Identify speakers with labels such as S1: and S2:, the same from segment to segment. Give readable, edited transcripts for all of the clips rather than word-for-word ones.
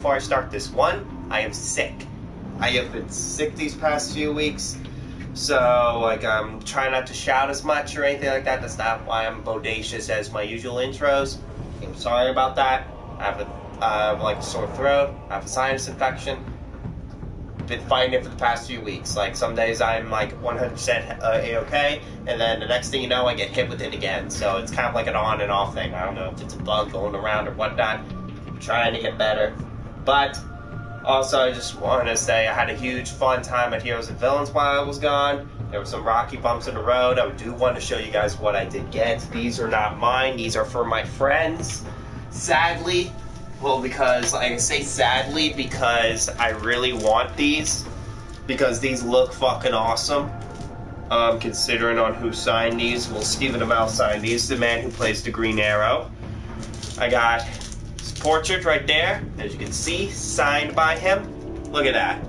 S1: before I start this. One, I am sick. I have been sick these past few weeks. So, like, I'm trying not to shout as much or anything like that. That's not why I'm bodacious as my usual intros. I'm sorry about that. I have a sore throat. I have a sinus infection. Been fighting it for the past few weeks. Like, some days I'm like 100% A-okay, and then the next thing you know, I get hit with it again. So it's kind of like an on and off thing. I don't know if it's a bug going around or whatnot. I'm trying to get better. But also, I just want to say I had a huge fun time at Heroes and Villains while I was gone. There were some rocky bumps in the road. I do want to show you guys what I did get. These are not mine. These are for my friends. Sadly, well, because I say sadly because I really want these. Because these look fucking awesome. Considering on who signed these. Well, Stephen Amell signed these. The man who plays the Green Arrow. I got his portrait right there. As you can see, signed by him. Look at that.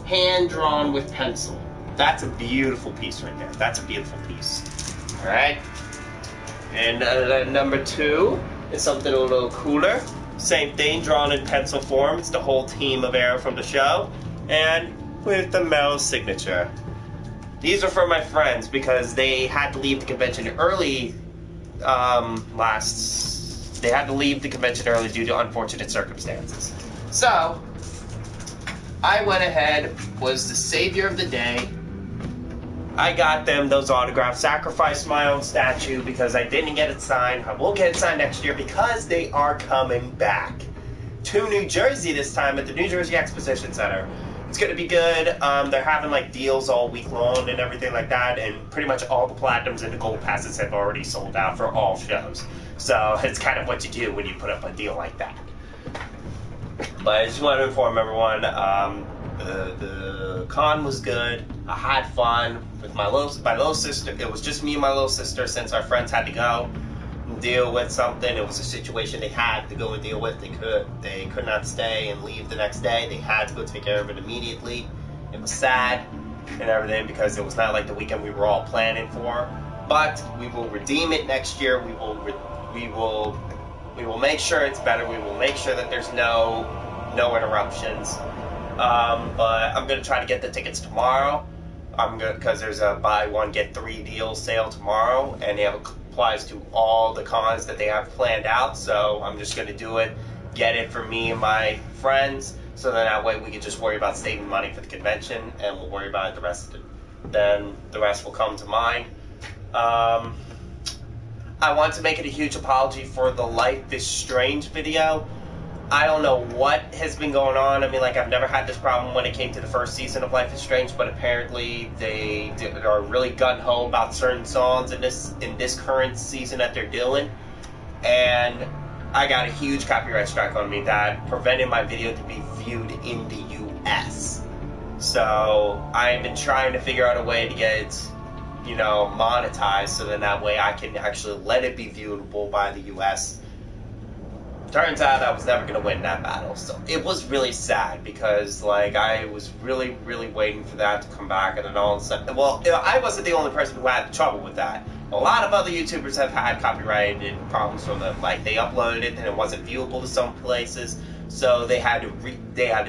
S1: Hand drawn with pencil. That's a beautiful piece right there. That's a beautiful piece. Alright. And number 2 is something a little cooler. Same thing, drawn in pencil form. It's the whole team of Arrow from the show. And with the Mel signature. These are for my friends because they had to leave the convention early They had to leave the convention early due to unfortunate circumstances. So, I went ahead, was the savior of the day. I got them those autographs, sacrificed my own statue because I didn't get it signed. I will get it signed next year because they are coming back to New Jersey this time at the New Jersey Exposition Center. It's going to be good. They're having like deals all week long and everything like that, and pretty much all the platinums and the gold passes have already sold out for all shows. So it's kind of what you do when you put up a deal like that. But I just want to inform everyone, the con was good. I had fun with my little sister. It was just me and my little sister since our friends had to go and deal with something. It was a situation they had to go and deal with. They could not stay and leave the next day. They had to go take care of it immediately. It was sad and everything because it was not like the weekend we were all planning for. But we will redeem it next year. We will make sure it's better. We will make sure that there's no interruptions. But I'm gonna try to get the tickets tomorrow. Because there's a buy one get 3 deal sale tomorrow, and it applies to all the cons that they have planned out. So I'm just gonna do it, get it for me and my friends, so then that way we can just worry about saving money for the convention, and we'll worry about it the rest. Then the rest will come to mind. I want to make it a huge apology for the Life is Strange video. I don't know what has been going on. I mean, like, I've never had this problem when it came to the first season of Life is Strange, but apparently they are really gung-ho about certain songs in this current season that they're doing. And I got a huge copyright strike on me that prevented my video to be viewed in the US. So I've been trying to figure out a way to get it, monetized, so then that way I can actually let it be viewable by the US. Turns out I was never going to win that battle, so it was really sad because, like, I was really, really waiting for that to come back, and then all of a sudden, well, I wasn't the only person who had trouble with that. A lot of other YouTubers have had copyrighted problems from them, like, they uploaded it and it wasn't viewable to some places, so they had to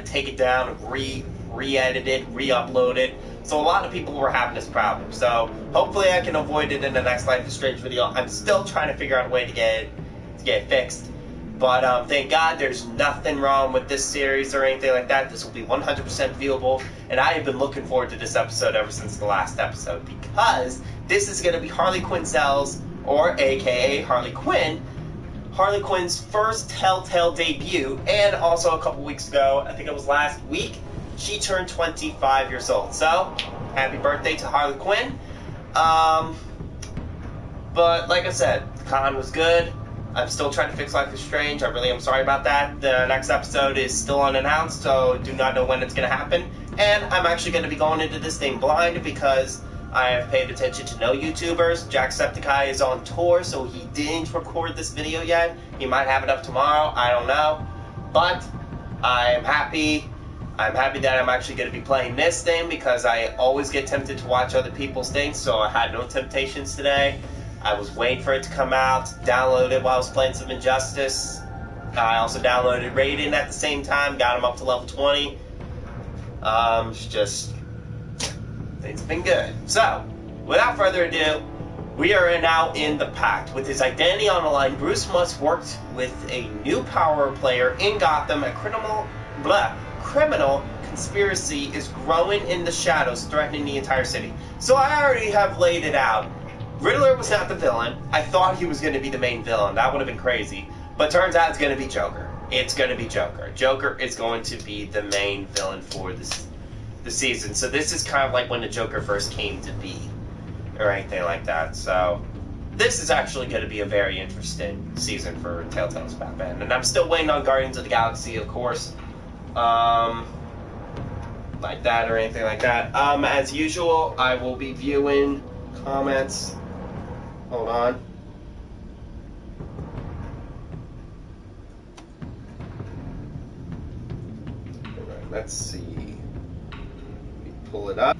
S1: take it down and re-edit it, re-upload it. So a lot of people were having this problem, so hopefully I can avoid it in the next Life is Strange video. I'm still trying to figure out a way to get it fixed. But thank God there's nothing wrong with this series or anything like that. This will be 100% viewable. And I have been looking forward to this episode ever since the last episode, because this is going to be Harley Quinzel's, or AKA Harley Quinn, Harley Quinn's first Telltale debut. And also a couple weeks ago, I think it was last week, she turned 25 years old. So, happy birthday to Harley Quinn. But like I said, the con was good. I'm still trying to fix Life is Strange. I really am sorry about that. The next episode is still unannounced, so do not know when it's going to happen. And I'm actually going to be going into this thing blind because I have paid attention to no YouTubers. Jacksepticeye is on tour, so he didn't record this video yet. He might have it up tomorrow. I don't know. But I'm happy. I'm happy that I'm actually going to be playing this thing because I always get tempted to watch other people's things, so I had no temptations today. I was waiting for it to come out, download it while I was playing some Injustice, I also downloaded Raiden at the same time, got him up to level 20. It's just, things have been good. So, without further ado, we are now in the Pact. With his identity on the line, Bruce must work with a new power player in Gotham. A criminal conspiracy is growing in the shadows, threatening the entire city. So I already have laid it out. Riddler was not the villain. I thought he was going to be the main villain. That would have been crazy. But turns out it's going to be Joker. It's going to be Joker. Joker is going to be the main villain for the season. So this is kind of like when the Joker first came to be, or anything like that. So this is actually going to be a very interesting season for Telltale's Batman. And I'm still waiting on Guardians of the Galaxy, of course. Like that or anything like that. As usual, I will be viewing comments. Hold on. Alright, let's see. Let me pull it up.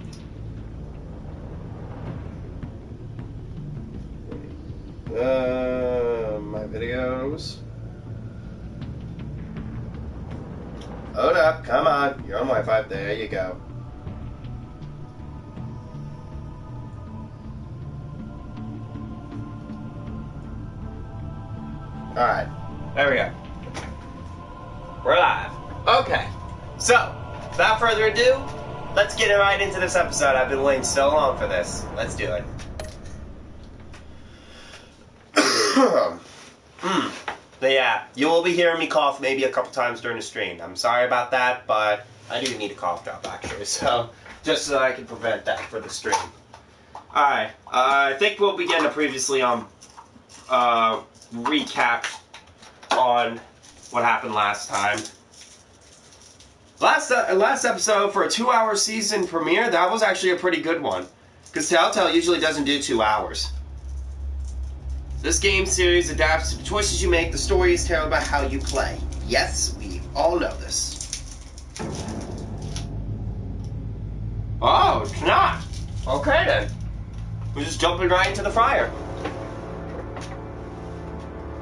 S1: My videos. Load up, come on. You're on Wi-Fi. There you go. Alright, there we go. We're live. Okay, so, without further ado, let's get right into this episode. I've been waiting so long for this. Let's do it. But yeah, you will be hearing me cough maybe a couple times during the stream. I'm sorry about that, but I do need a cough drop actually, so just so I can prevent that for the stream. Alright, I think we'll begin a previously on recap on what happened last time. Last episode for a 2-hour season premiere, that was actually a pretty good one, because Telltale usually doesn't do 2 hours. This game series adapts to the choices you make. The story is told about how you play. Yes, we all know this. Oh, it's not. Okay then. We're just jumping right into the fire.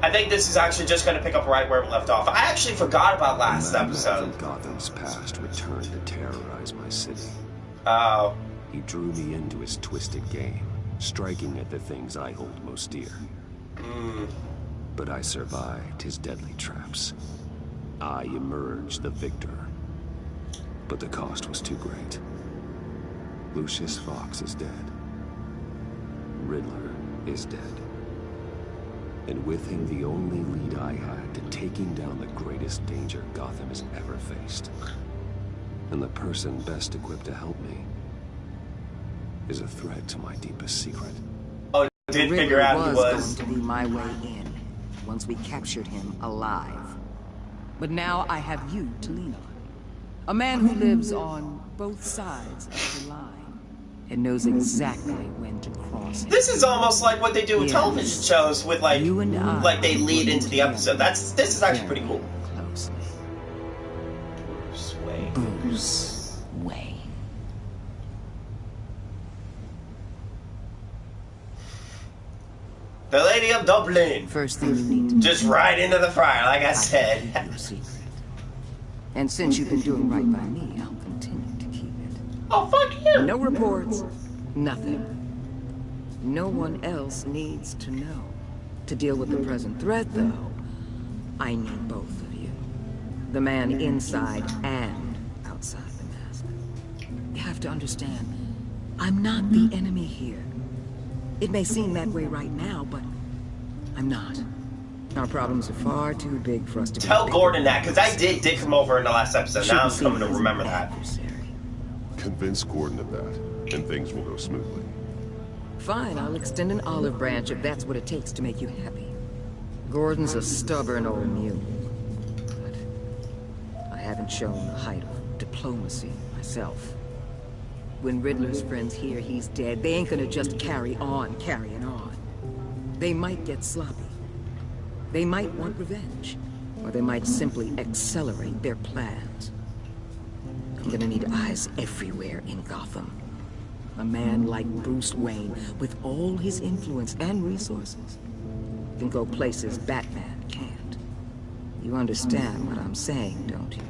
S1: I think this is actually just going to pick up right where we left off. I actually forgot about last episode.
S2: Gotham's past returned to terrorize my city.
S1: Oh.
S2: He drew me into his twisted game, striking at the things I hold most dear. But I survived his deadly traps. I emerged the victor. But the cost was too great. Lucius Fox is dead. Riddler is dead. And with him, the only lead I had to taking down the greatest danger Gotham has ever faced. And the person best equipped to help me is a threat to my deepest secret.
S1: Oh, did figure out he was
S3: going to be my way in once we captured him alive. But now I have you to lean on. A man who lives on both sides of the line and knows exactly when to cross it.
S1: This is almost like what they do with television shows with like they lead into the episode. This is actually pretty cool.
S3: Closely.
S1: Bruce Wayne.
S3: Bruce Wayne.
S1: The Lady of Dublin.
S3: First thing you need to
S1: just right into the fire, like I said.
S3: Keep your secret. And since you've been doing right by me, I'll continue to keep it.
S1: Oh, fuck you.
S3: No reports, nothing. No one else needs to know. To deal with the present threat, though, I need both of you. The man inside and outside the mask. You have to understand, I'm not the enemy here. It may seem that way right now, but I'm not. Our problems are far too big for us to
S1: tell Gordon that, because I did dick him over in the last episode. Now I'm coming to remember that.
S2: Convince Gordon of that, and things will go smoothly.
S3: Fine, I'll extend an olive branch if that's what it takes to make you happy. Gordon's a stubborn old mule. But I haven't shown the height of diplomacy myself. When Riddler's friends hear he's dead, they ain't gonna just carry on carrying on. They might get sloppy. They might want revenge. Or they might simply accelerate their plans. I'm gonna need eyes everywhere in Gotham. A man like Bruce Wayne, with all his influence and resources, can go places Batman can't. You understand what I'm saying, don't you?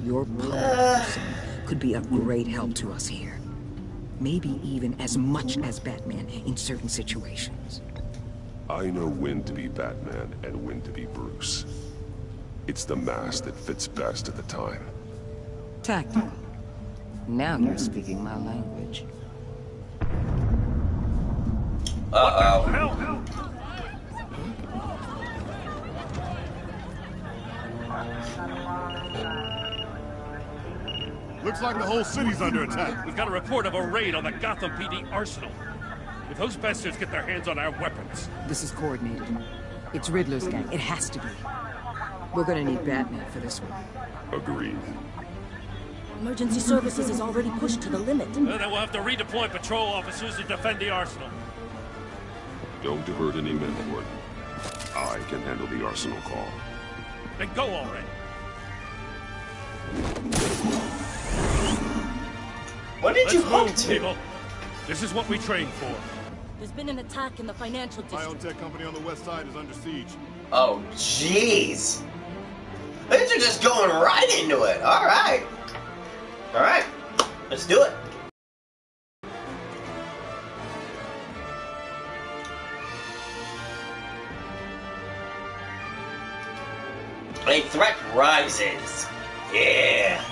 S3: Your pose could be a great help to us here. Maybe even as much as Batman in certain situations.
S2: I know when to be Batman and when to be Bruce. It's the mask that fits best at the time.
S3: Tactical. Now you're speaking my language.
S1: Uh-oh.
S4: Looks like the whole city's under attack.
S5: We've got a report of a raid on the Gotham PD arsenal. If those bastards get their hands on our weapons...
S3: This is coordinated. It's Riddler's gang. It has to be. We're gonna need Batman for this one.
S2: Agreed.
S6: Emergency services is already pushed to the limit.
S5: Then we'll have to redeploy patrol officers to defend the arsenal.
S2: Don't divert any men, Ward. I can handle the arsenal call.
S5: Then go already.
S1: What did you
S5: Let's
S1: hook
S5: move,
S1: to?
S5: people. This is what we trained for.
S6: There's been an attack in the financial district.
S4: Biotech company on the west side is under siege.
S1: Oh, jeez. These are just going right into it. All right. All right. Let's do it. A threat rises. Yeah.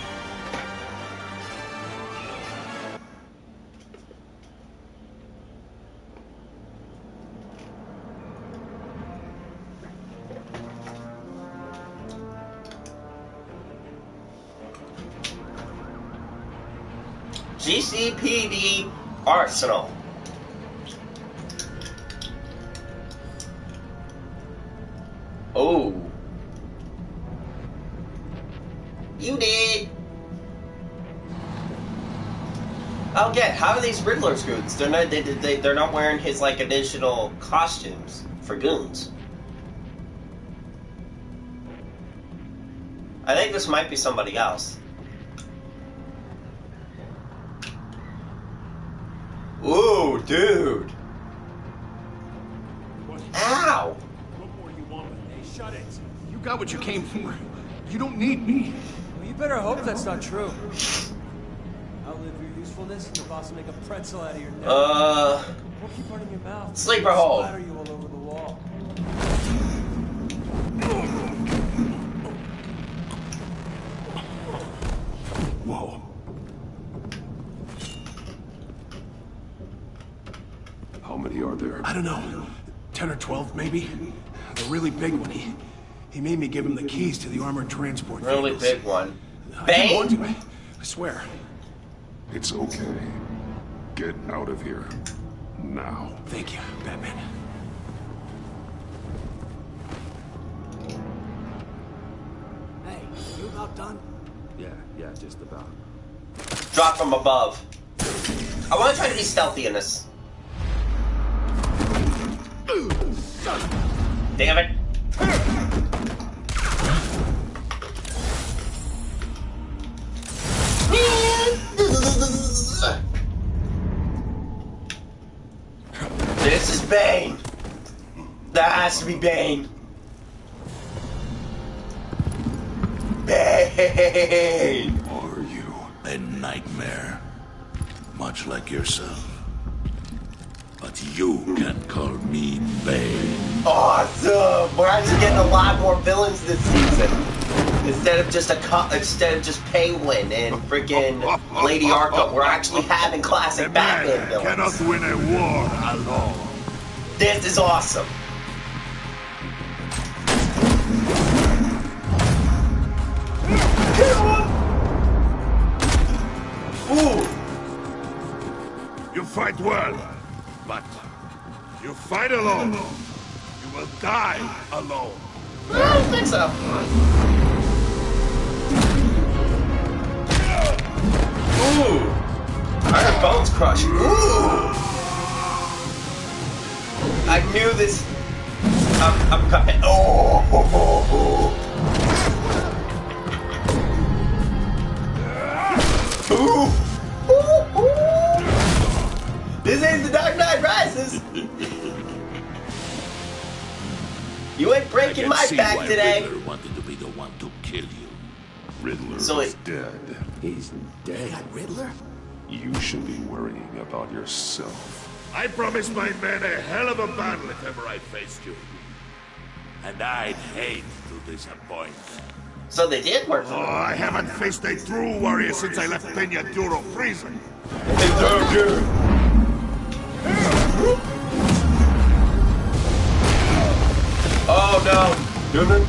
S1: GCPD Arsenal. Oh. You did. Oh, yeah. How are these Riddler's goons? They're not. They're not wearing his like additional costumes for goons. I think this might be somebody else. Ooh, dude. Ow.
S5: What more you want? Hey, shut it.
S4: You got what you came for. You don't need me.
S7: Well, you better hope that's not true. Outlive your usefulness, and the boss will make a pretzel out of your neck. Don't keep running your mouth.
S1: Sleeper hold.
S7: Splatter you all over the wall.
S2: Whoa. How many are there?
S4: I don't know. 10 or 12, maybe. The really big one. He made me give him the keys to the armored transport
S1: Really
S4: vehicles.
S1: big one.
S4: I didn't want
S1: Bane?
S4: to. I swear.
S2: It's okay. Get out of here. Now.
S4: Thank you, Batman.
S7: Hey, you about done?
S2: Yeah, just about.
S1: Drop from above. I want to try to be stealthy in this. Damn it. This is Bane. That has to be Bane. Bane.
S2: Are you?
S8: A nightmare, much like yourself. But you can call me Bane.
S1: Awesome. We're actually getting a lot more villains this season. Instead of just Penguin and freaking Lady Arkham, we're actually having classic Batman villains.
S8: Cannot win a war alone.
S1: This is awesome. Ooh.
S8: You fight well, but you fight alone. You will die alone.
S1: I don't think so. Ooh. I heard bones crush. Ooh. I knew this. I'm coming. Oh. Ooh. This ain't the Dark Knight Rises. You ain't breaking my back today.
S2: Riddler
S1: So
S2: is dead.
S4: He's dead. Riddler?
S2: You should be worrying about yourself.
S8: I promised my men a hell of a battle if ever I faced you. And I'd hate to disappoint.
S1: So they did work for
S8: Oh, I haven't faced a true warrior since I left Peña Duro prison.
S1: Oh no! Newman?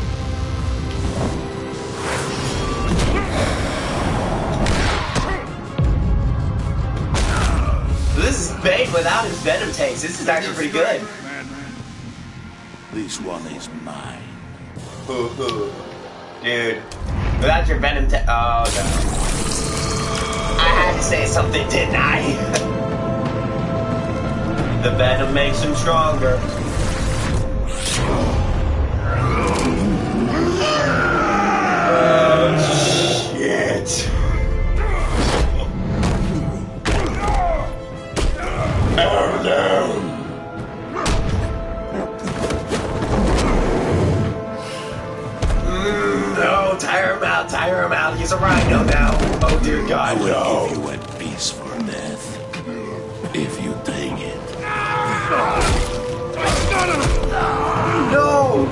S1: This is Bane without his venom taste. This is actually pretty good.
S8: This one is mine.
S1: Dude. Without your venom taste. Oh no. I had to say something, didn't I? The venom makes him stronger. Oh shit. Oh no. No, tire him out. He's a rhino now. Oh dear God,
S8: I will
S1: no.
S8: give you a piece for death. If you take it.
S1: No!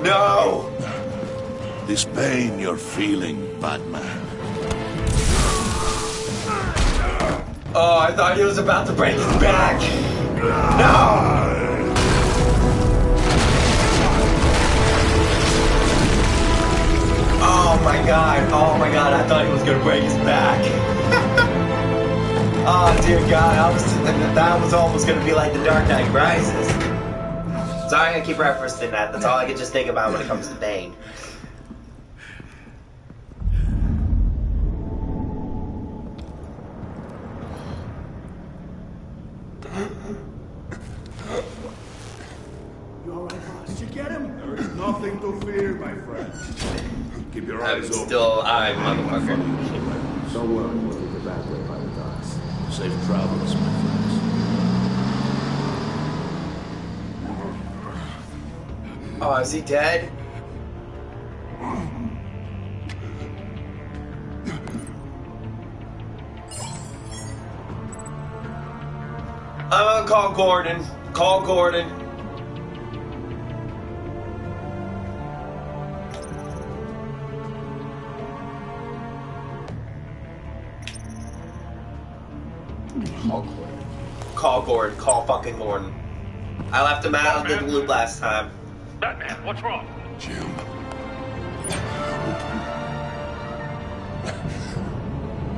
S1: No!
S8: This pain you're feeling, Batman.
S1: Oh, I thought he was about to break his back. No! Oh my God, I thought he was gonna break his back. Oh dear God, that was almost gonna be like the Dark Knight Rises. Sorry I keep referencing that, that's all I can just think about when it comes to Bane.
S4: You alright, boss? Did you get him?
S8: There is nothing to fear, my friend. Keep your
S1: I'm
S8: eyes open.
S1: still, motherfucker.
S2: Don't worry, we'll keep it that way by the docks.
S8: Safe travels, my friends.
S1: Oh, is he dead? I'm gonna call Gordon. Call Gordon. Call Gordon. Call fucking Gordon. I left him out of the loop last time.
S5: Batman, what's wrong?
S2: Jim.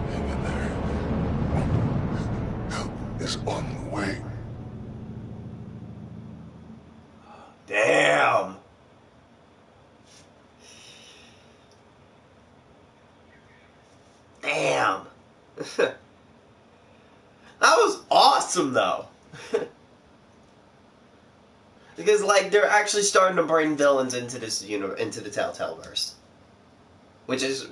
S2: Hang in there. Help is on the way.
S1: Damn. Damn. That was awesome, though. Because, like, they're actually starting to bring villains into this into the Telltaleverse. Which is,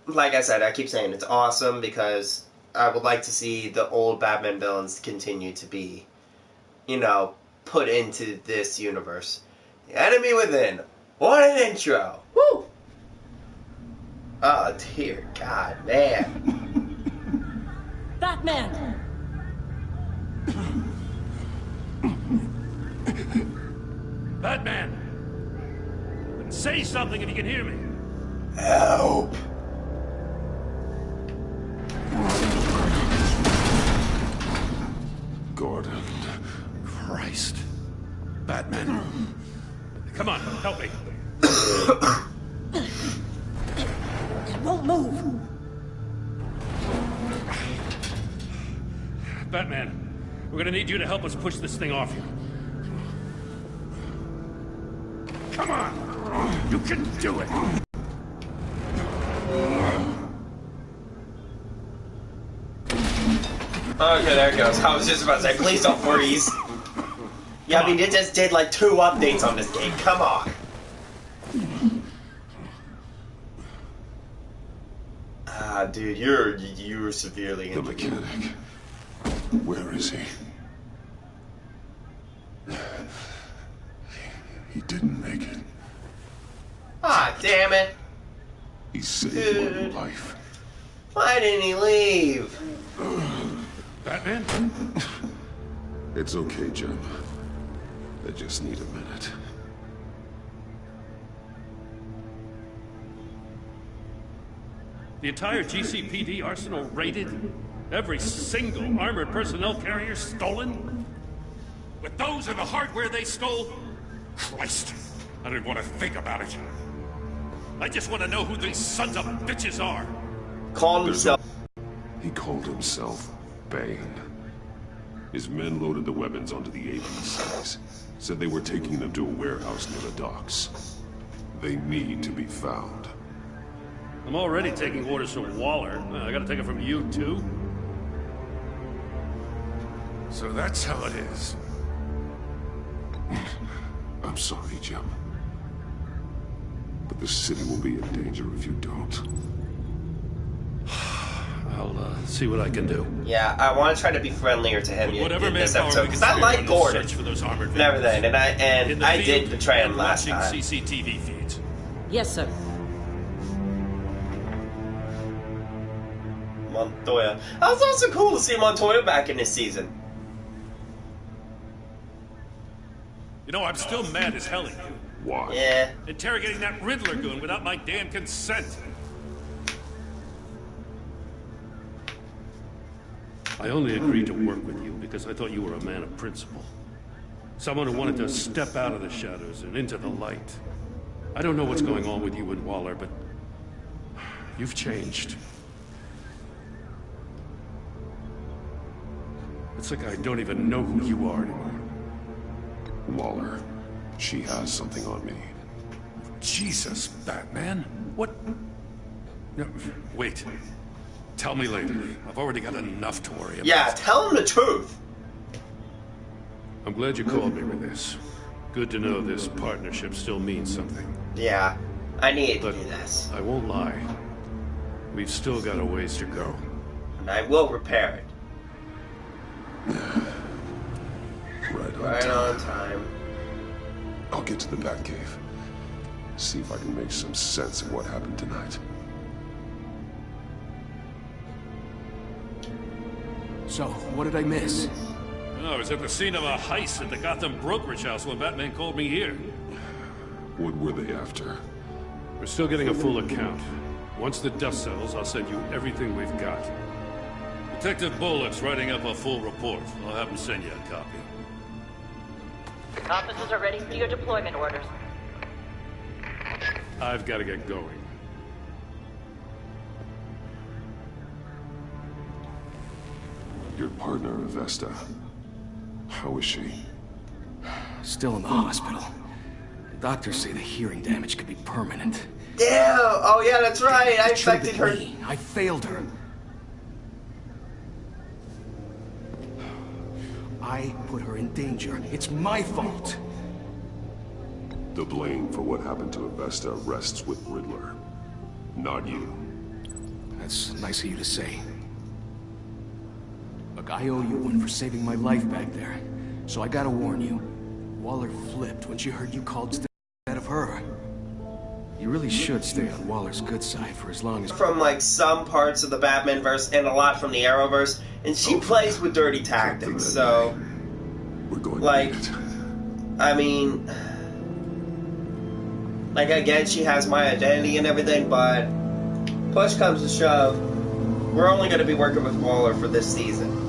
S1: like I said, I keep saying it's awesome because I would like to see the old Batman villains continue to be, you know, put into this universe. The Enemy Within. What an intro. Woo! Oh, dear God, man.
S6: Batman!
S5: Batman! Say something if you can hear me.
S1: Help!
S2: Gordon. Christ. Batman.
S5: Come on, help me.
S6: It won't move!
S5: Batman, we're gonna need you to help us push this thing off you. Come on! You can do it!
S1: Okay, there it goes. I was just about to say, please don't freeze. Yeah, I mean, it just did like 2 updates on this game. Come on. Ah, dude, you're severely
S2: The
S1: injured.
S2: mechanic. Where is he? He didn't make it.
S1: Ah, damn it.
S2: He saved
S1: Dude.
S2: my life.
S1: Why didn't he leave?
S5: Batman?
S2: It's okay, Jim. I just need a minute.
S5: The entire GCPD arsenal raided? Every single armored personnel carrier stolen? With those and the hardware they stole? Christ, I don't want to think about it. I just want to know who these sons of bitches are.
S1: Called himself.
S2: He called himself Bane. His men loaded the weapons onto the APCs. Said they were taking them to a warehouse near the docks. They need to be found.
S5: I'm already taking orders from Waller. I gotta take it from you, too? So that's how it is.
S2: I'm sorry, Jim. But the city will be in danger if you don't.
S5: I'll see what I can do.
S1: Yeah, I want to try to be friendlier to him
S5: Whatever
S1: in this
S5: manpower
S1: episode
S5: we can
S1: because I
S5: spare
S1: like
S5: on the
S1: Gordon
S5: search for those armored
S1: and everything, and
S5: In the
S1: I
S5: field
S1: did betray him
S5: and
S1: last
S5: watching
S1: time.
S5: CCTV feeds.
S6: Yes, sir.
S1: Montoya. That was also cool to see Montoya back in this season.
S5: You know, I'm still mad as hell at you.
S2: Why?
S1: Yeah.
S5: Interrogating that Riddler goon without my damn consent. I only agreed to work with you because I thought you were a man of principle. Someone who wanted to step out of the shadows and into the light. I don't know what's going on with you and Waller, but you've changed. It's like I don't even know who you are anymore.
S2: Waller. She has something on me.
S5: Jesus, Batman? What? No, wait. Tell me later. I've already got enough to worry about.
S1: Yeah, tell him the truth.
S5: I'm glad you called me with this. Good to know this partnership still means something.
S1: Yeah, I needed to
S5: But
S1: do this.
S5: I won't lie. We've still got a ways to go.
S1: And I will repair it. Right on time.
S2: I'll get to the Batcave. See if I can make some sense of what happened tonight.
S4: So, what did I miss?
S5: I was at the scene of a heist at the Gotham brokerage house when Batman called me here.
S2: What were they after?
S5: We're still getting a full account. Once the dust settles, I'll send you everything we've got. Detective Bullock's writing up a full report. I'll have him send you a copy.
S9: Officers are ready for your deployment orders.
S5: I've got to get going.
S2: Your partner, Vesta. How is she?
S4: Still in the hospital. Doctors say the hearing damage could be permanent.
S1: Yeah. Oh, yeah, that's right. I infected her.
S4: Me. I failed her. I put her in danger. It's my fault.
S2: The blame for what happened to Vesta rests with Riddler, not you.
S4: That's nice of you to say. Look, I owe you one for saving my life back there. So I gotta warn you. Waller flipped when she heard you called instead of her. You really should stay on Waller's good side for as long as...
S1: From like some parts of the Batman verse and a lot from the Arrowverse, and she plays with dirty tactics, so...
S2: We're going
S1: like,
S2: to need it.
S1: I mean... Like, again, she has my identity and everything, but... Push comes to shove, we're only going to be working with Waller for this season.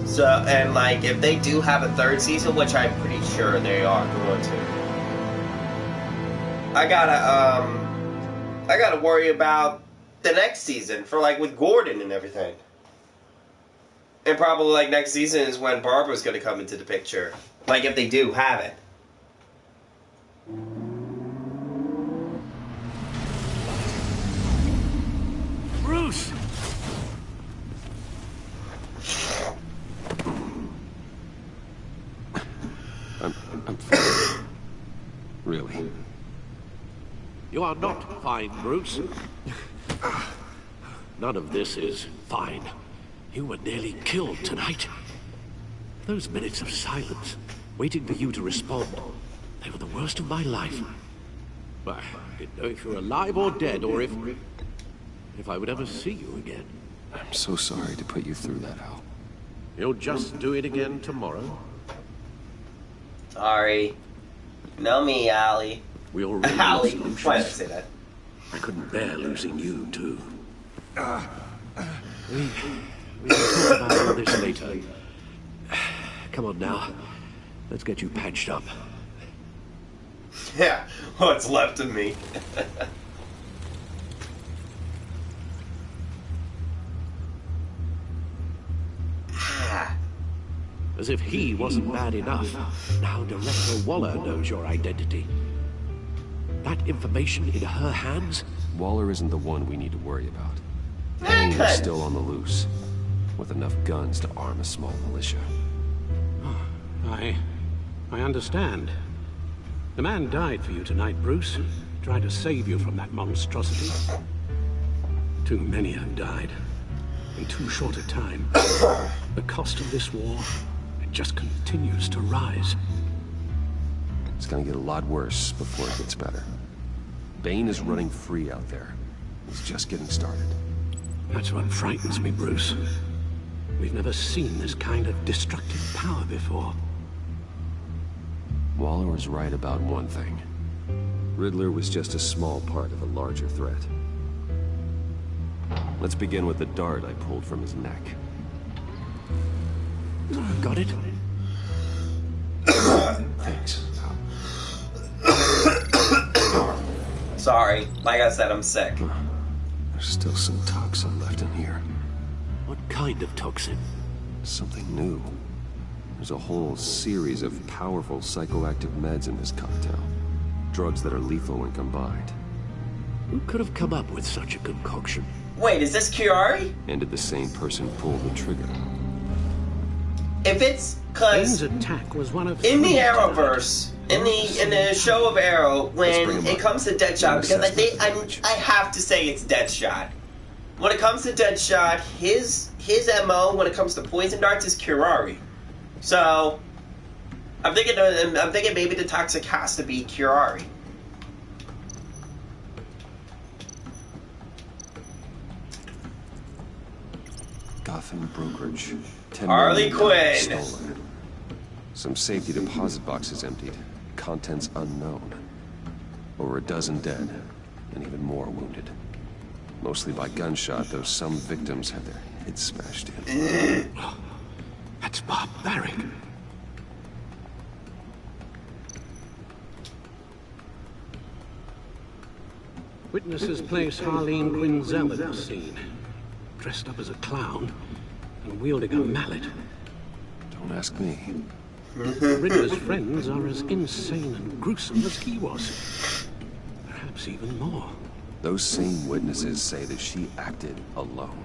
S1: So, and like, if they do have a third season, which I'm pretty sure they are going to, I gotta worry about the next season for like with Gordon and everything. And probably like next season is when Barbara's gonna come into the picture. Like if they do have it.
S5: Bruce!
S2: I'm fine. Really.
S10: You are not fine, Bruce. None of this is fine. You were nearly killed tonight. Those minutes of silence, waiting for you to respond, they were the worst of my life. I didn't know if you were alive or dead, or if I would ever see you again.
S2: I'm so sorry to put you through that, Al.
S10: You'll just do it again tomorrow.
S1: Sorry. Know me, Allie.
S10: We already
S1: Allie.
S10: lost
S1: Why did I
S10: Lucius.
S1: say that?
S10: I couldn't bear losing you, too. We can talk about all this later. Come on now. Let's get you patched up.
S1: Yeah, what's left of me.
S10: As if he wasn't bad enough, now Director Waller knows your identity. That information in her hands?
S2: Waller isn't the one we need to worry about.
S1: Good.
S2: He's still on the loose, with enough guns to arm a small militia.
S10: I understand. The man died for you tonight, Bruce. Tried to save you from that monstrosity. Too many have died. In too short a time. The cost of this war, it just continues to rise.
S2: It's gonna get a lot worse before it gets better. Bane is running free out there. He's just getting started.
S10: That's what frightens me, Bruce. We've never seen this kind of destructive power before.
S2: Waller was right about one thing. Riddler was just a small part of a larger threat. Let's begin with the dart I pulled from his neck.
S10: Got it?
S2: Thanks.
S1: Sorry. Like I said, I'm sick.
S2: There's still some toxin left in here.
S10: What kind of toxin?
S2: Something new. There's a whole series of powerful psychoactive meds in this cocktail. Drugs that are lethal when combined.
S10: Who could have come up with such a concoction?
S1: Wait, is this Kiari?
S2: And did the same person pull the trigger?
S1: If it's because
S10: Bane's attack was one of
S1: in the
S10: three
S1: Arrowverse, in the show of Arrow, when it comes to Deadshot, because I have to say it's Deadshot. When it comes to Deadshot, his MO when it comes to poison darts is Kirari. So I'm thinking maybe the toxic has to be Kirari.
S2: Gotham brokerage. 10
S1: Harley
S2: million
S1: Quinn.
S2: stolen. Some safety deposit boxes emptied. Contents unknown. Over a dozen dead, and even more wounded. Mostly by gunshot, though some victims had their heads smashed in.
S10: That's barbaric. Witnesses place Harleen Quinzel at the scene. Dressed up as a clown and wielding a mallet.
S2: Don't ask me.
S10: Riddler's friends are as insane and gruesome as he was. Perhaps even more.
S2: Those same witnesses say that she acted alone.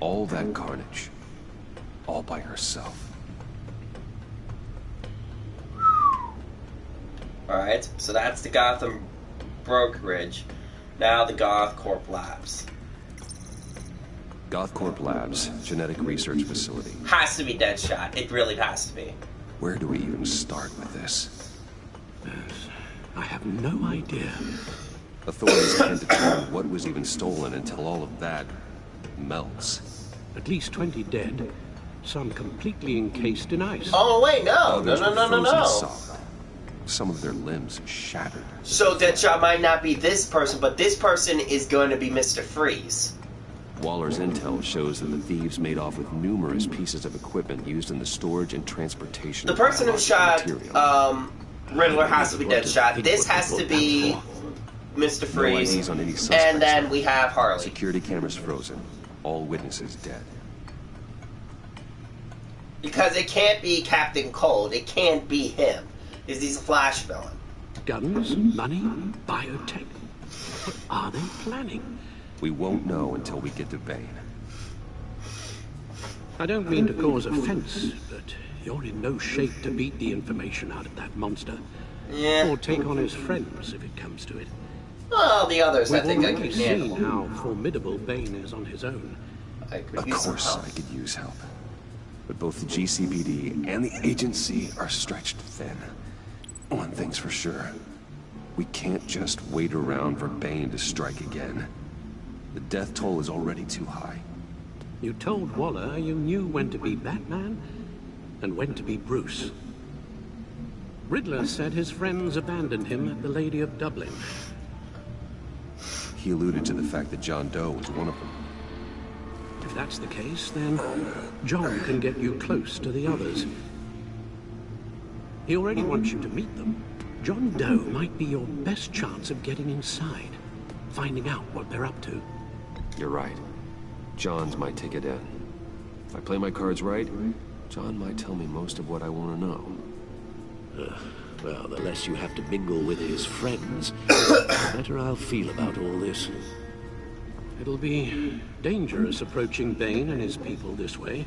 S2: All that carnage. All by herself.
S1: Alright, so that's the Gotham brokerage. Now the Goth Corp Labs.
S2: GothCorp Labs, genetic research facility.
S1: Has to be Deadshot. It really has to be.
S2: Where do we even start with this?
S10: I have no idea.
S2: Authorities can't determine what was even stolen until all of that melts.
S10: At least 20 dead. Some completely encased in ice.
S1: Oh wait, no.
S2: Others were frozen
S1: No.
S2: solid. Some of their limbs shattered.
S1: So Deadshot might not be this person, but this person is going to be Mr. Freeze.
S2: Waller's intel shows that the thieves made off with numerous pieces of equipment used in the storage and transportation
S1: The
S2: of
S1: person who shot
S2: material.
S1: Riddler has to be Deadshot. This has to be Mr.
S2: No
S1: Freeze.
S2: IDs on any suspects.
S1: And then we have Harley.
S2: Security cameras frozen. All witnesses dead.
S1: Because it can't be Captain Cold. It can't be him. Because he's a Flash villain.
S10: Guns, money, biotech. What are they planning?
S2: We won't know until we get to Bane.
S10: I don't mean to cause offense, but You're in no shape to beat the information out of that monster.
S1: Yeah.
S10: Or take on his friends if it comes to it.
S1: Well, the others, I
S10: We've
S1: think I
S10: already
S1: could
S10: seen
S1: handle.
S10: how formidable Bane is on his own.
S1: I could
S2: Of
S1: use some
S2: course,
S1: help.
S2: I could use help. But both the GCPD and the agency are stretched thin. One thing's for sure. We can't just wait around for Bane to strike again. The death toll is already too high.
S10: You told Waller you knew when to be Batman and when to be Bruce. Riddler said his friends abandoned him at the Lady of Dublin.
S2: He alluded to the fact that John Doe was one of them.
S10: If that's the case, then John can get you close to the others. He already wants you to meet them. John Doe might be your best chance of getting inside, finding out what they're up to.
S2: You're right. John's my ticket in. If I play my cards right, John might tell me most of what I want to know.
S10: Well, the less you have to mingle with his friends, the better I'll feel about all this. It'll be dangerous approaching Bane and his people this way.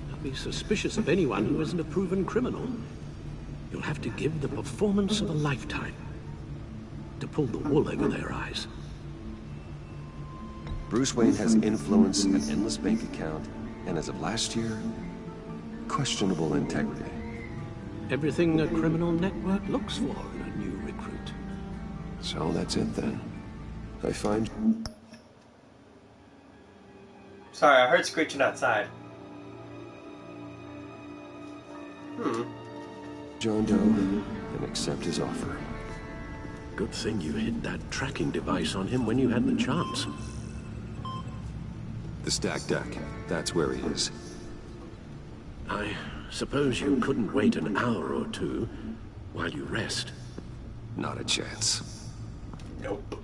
S10: They'll be suspicious of anyone who isn't a proven criminal. You'll have to give the performance of a lifetime to pull the wool over their eyes.
S2: Bruce Wayne has influence, an endless bank account, and as of last year, questionable integrity.
S10: Everything a criminal network looks for in a new recruit.
S2: So that's it then. I find...
S1: Sorry, I heard screeching outside.
S2: John Doe and accept his offer.
S10: Good thing you hid that tracking device on him when you had the chance.
S2: The stack deck, that's where he is.
S10: I suppose you couldn't wait an hour or two while you rest.
S2: Not a chance.
S1: Nope.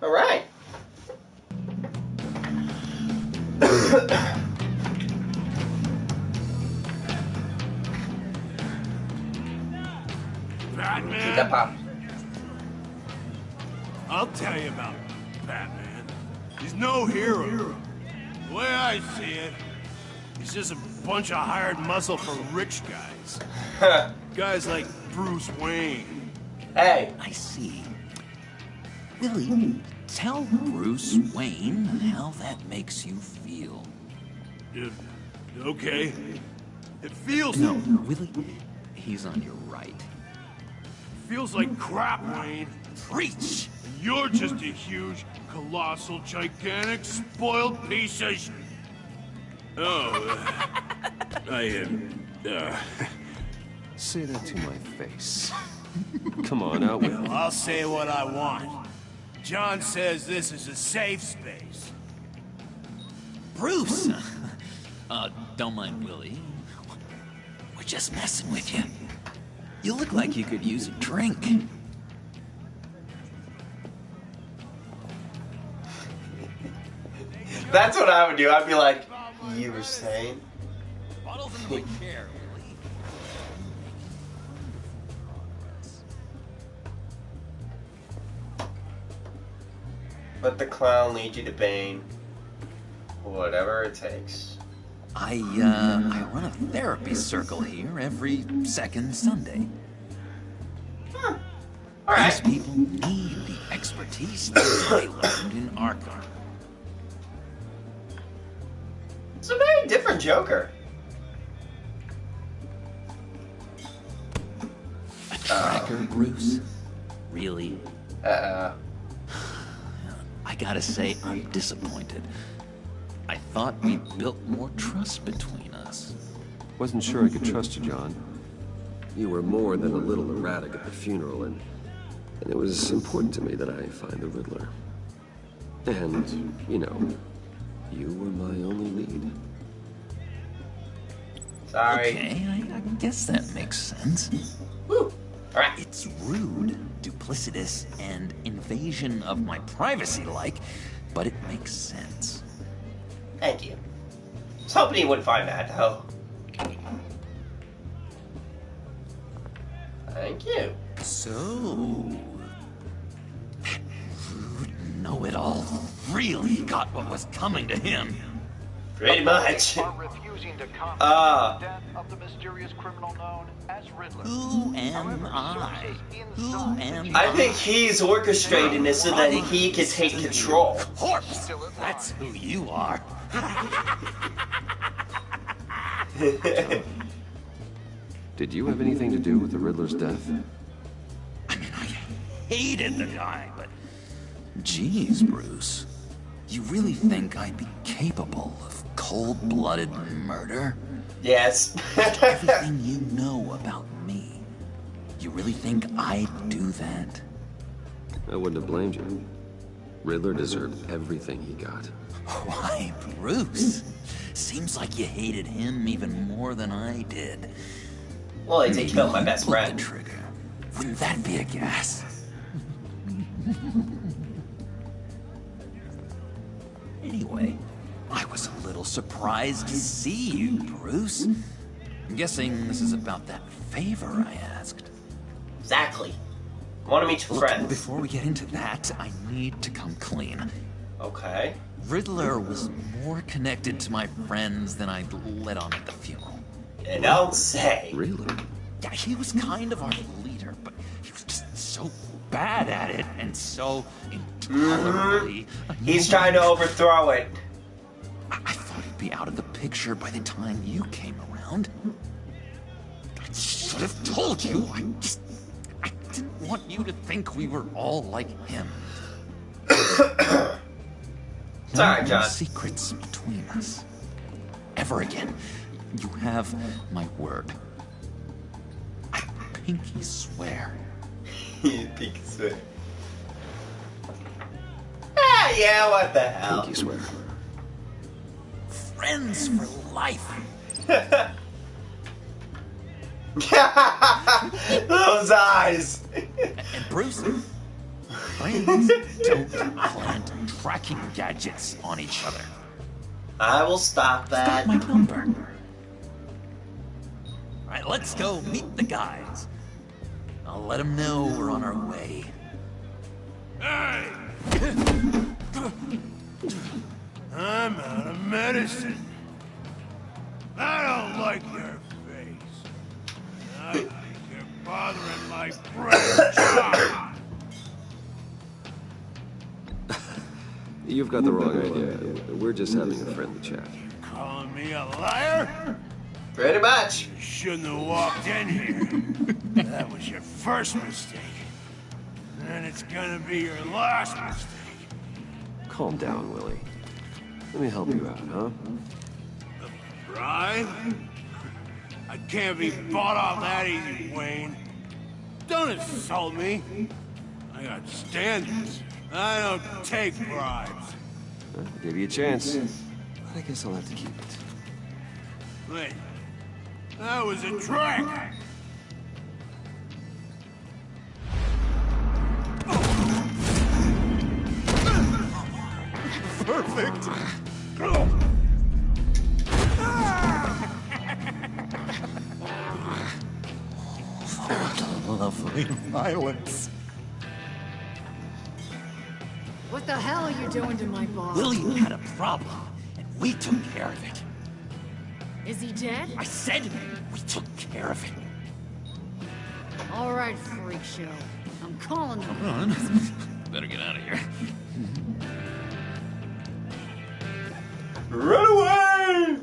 S1: All right. Keep that pop.
S8: I'll tell you about Batman. He's no hero. The way I see it, he's just a bunch of hired muscle for rich guys. Guys like Bruce Wayne.
S1: Hey.
S11: I see. Willie, tell Bruce Wayne how that makes you feel.
S8: Okay. It feels...
S11: No, Willie, he's on your right.
S8: Feels like crap, Wayne.
S11: Preach!
S8: You're just a huge, colossal, gigantic, spoiled piece of
S2: Say that to my face. Come on, out with it.
S8: I'll say what I want. John says this is a safe space.
S11: Bruce! Don't mind Willie. We're just messing with you. You look like you could use a drink.
S1: That's what I would do. I'd be like, you were saying?
S11: Bottles in my chair, Willie.
S1: Let the clown lead you to Bane. Whatever it takes.
S11: I run a therapy circle here every second Sunday.
S1: Huh. All right.
S11: These people need the expertise that I learned in Arkham.
S1: It's a very different Joker.
S11: A tracker, Bruce? Really? I gotta say, I'm disappointed. I thought we built more trust between us.
S2: Wasn't sure I could trust you, John. You were more than a little erratic at the funeral, and it was important to me that I find the Riddler. And, you know, you were my only lead.
S1: Sorry.
S11: Okay, I guess that makes sense.
S1: Woo. All right.
S11: It's rude, duplicitous, and invasion of my privacy-like, but it makes sense.
S1: Thank you. I was hoping he wouldn't find that, though. Thank you.
S11: So... rude know-it-all. really got what was coming to him.
S1: Pretty much.
S11: Who am I? Who am
S1: I think he's orchestrating this so that he can take control.
S11: Of course, that's who you are.
S2: Did you have anything to do with the Riddler's death?
S11: I mean, I hated the guy, but... Jeez, Bruce. You really think I'd be capable of cold-blooded murder?
S1: Yes.
S11: Everything you know about me. You really think I'd do that?
S2: I wouldn't have blamed you. Riddler deserved everything he got.
S11: Why, Bruce? Seems like you hated him even more than I did.
S1: Well, he did kill my best friend.
S11: The trigger. Wouldn't that be a gas? Anyway, I was a little surprised to see you, Bruce. I'm guessing this is about that favor I asked.
S1: Exactly. I want to meet your friends.
S11: Before we get into that, I need to come clean.
S1: Okay.
S11: Riddler was more connected to my friends than I'd let on at the funeral.
S1: You don't say.
S2: Really?
S11: Yeah, he was kind of our leader, but he was just so bad at it and so intolerably annoying.
S1: He's trying to overthrow it.
S11: I thought he'd be out of the picture by the time you came around. I should have told you. I didn't want you to think we were all like him.
S1: Sorry,
S11: No
S1: John.
S11: secrets between us. Ever again. You have my word. I pinky swear.
S1: Pinky swear. Ah, yeah, what the hell?
S2: Pinky swear.
S11: Friends for life.
S1: Those eyes.
S11: And Bruce, friends don't plant tracking gadgets on each other.
S1: I will stop that.
S11: Got my number. All right, let's go meet the guys. I'll let them know we're on our way.
S8: Hey! I'm out of medicine. I don't like your face. I think you're bothering my brain.
S2: You've got the wrong idea. We're just having a friendly chat.
S8: Calling me a liar?
S1: Pretty much.
S8: You shouldn't have walked in here. That was your first mistake. And it's gonna be your last mistake.
S2: Calm down, Willie. Let me help you out, huh?
S8: Bribe? I can't be bought off that easy, Wayne. Don't insult me. I got standards. I don't take bribes.
S2: Well, I'll give you a chance. I guess I'll have to keep it.
S8: Wait. That was a trick!
S11: Perfect. Lovely violence.
S12: What the hell are you doing to my boss?
S11: William had a problem, and we took care of it.
S12: Is he dead?
S11: I said we took care of it.
S12: All right, freak show. I'm calling them.
S11: Come on. Better get out of here.
S1: Run away!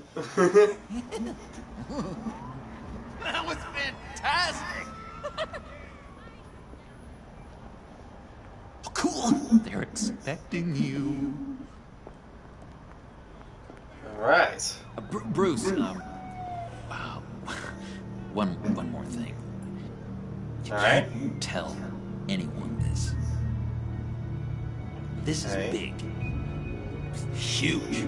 S11: That was fantastic! Cool. They're expecting you.
S1: Alright.
S11: Bruce, one more thing. You can't tell anyone this. This is big. Huge.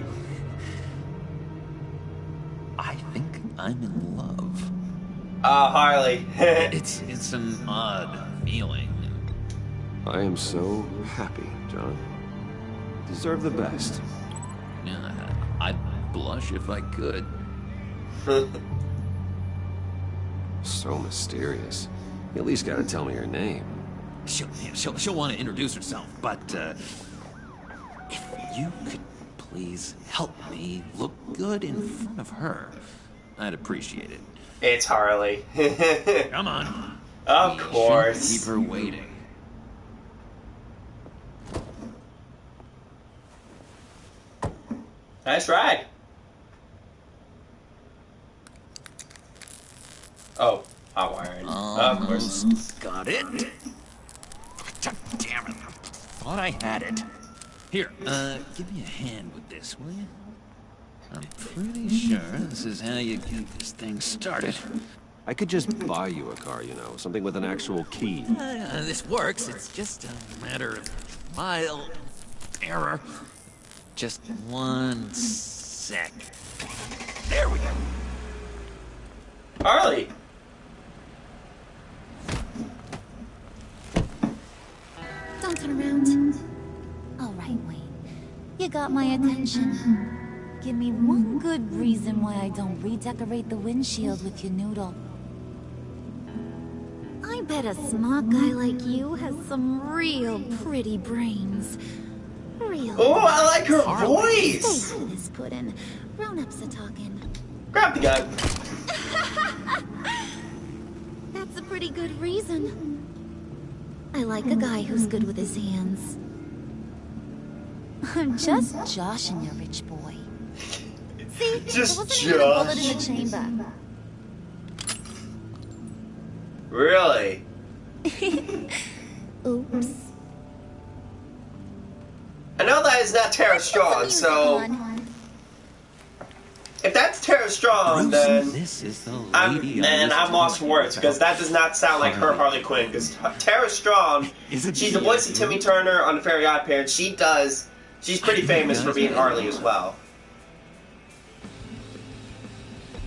S11: I think I'm in love.
S1: Harley.
S11: It's an odd feeling.
S2: I am so happy, John. Deserve the best.
S11: Yeah, I'd blush if I could.
S2: So mysterious. You at least gotta tell me your name.
S11: She'll want to introduce herself, but if you could please help me look good in front of her, I'd appreciate it.
S1: It's Harley.
S11: Come on.
S1: Of
S11: We
S1: course.
S11: shouldn't keep her waiting.
S1: Nice ride. Oh, hot wiring. Of course.
S11: Got it. God damn it. I thought I had it. Here, give me a hand with this, will you? I'm pretty sure this is how you get this thing started.
S2: I could just buy you a car, you know, something with an actual key.
S11: This works. It's just a matter of trial error. Just 1 sec. There we go.
S1: Harley.
S13: Don't turn around. All right, Wayne. You got my attention. Give me one good reason why I don't redecorate the windshield with your noodle. I bet a smart guy like you has some real pretty brains. Real.
S1: Oh, I like her
S13: Stay
S1: voice.
S13: out of this, Puddin'. Grown-ups are talking.
S1: Grab the gun.
S13: That's a pretty good reason. I like a guy who's good with his hands. I'm just joshing you, rich boy. See,
S1: Just
S13: there wasn't even a bullet in
S1: josh.
S13: the chamber.
S1: Really?
S13: Oops.
S1: I know that is not Tara Strong, so if that's Tara Strong, then
S11: This is the
S1: I'm
S11: lady I was
S1: lost for
S11: talking
S1: words because
S11: about.
S1: that does not sound like her Harley Quinn. Because Tara Strong,
S11: Isn't
S1: she's
S11: she
S1: the voice of
S11: a
S1: Timmy Turner on The Fairy Odd Parents. She's pretty famous for being Harley as well.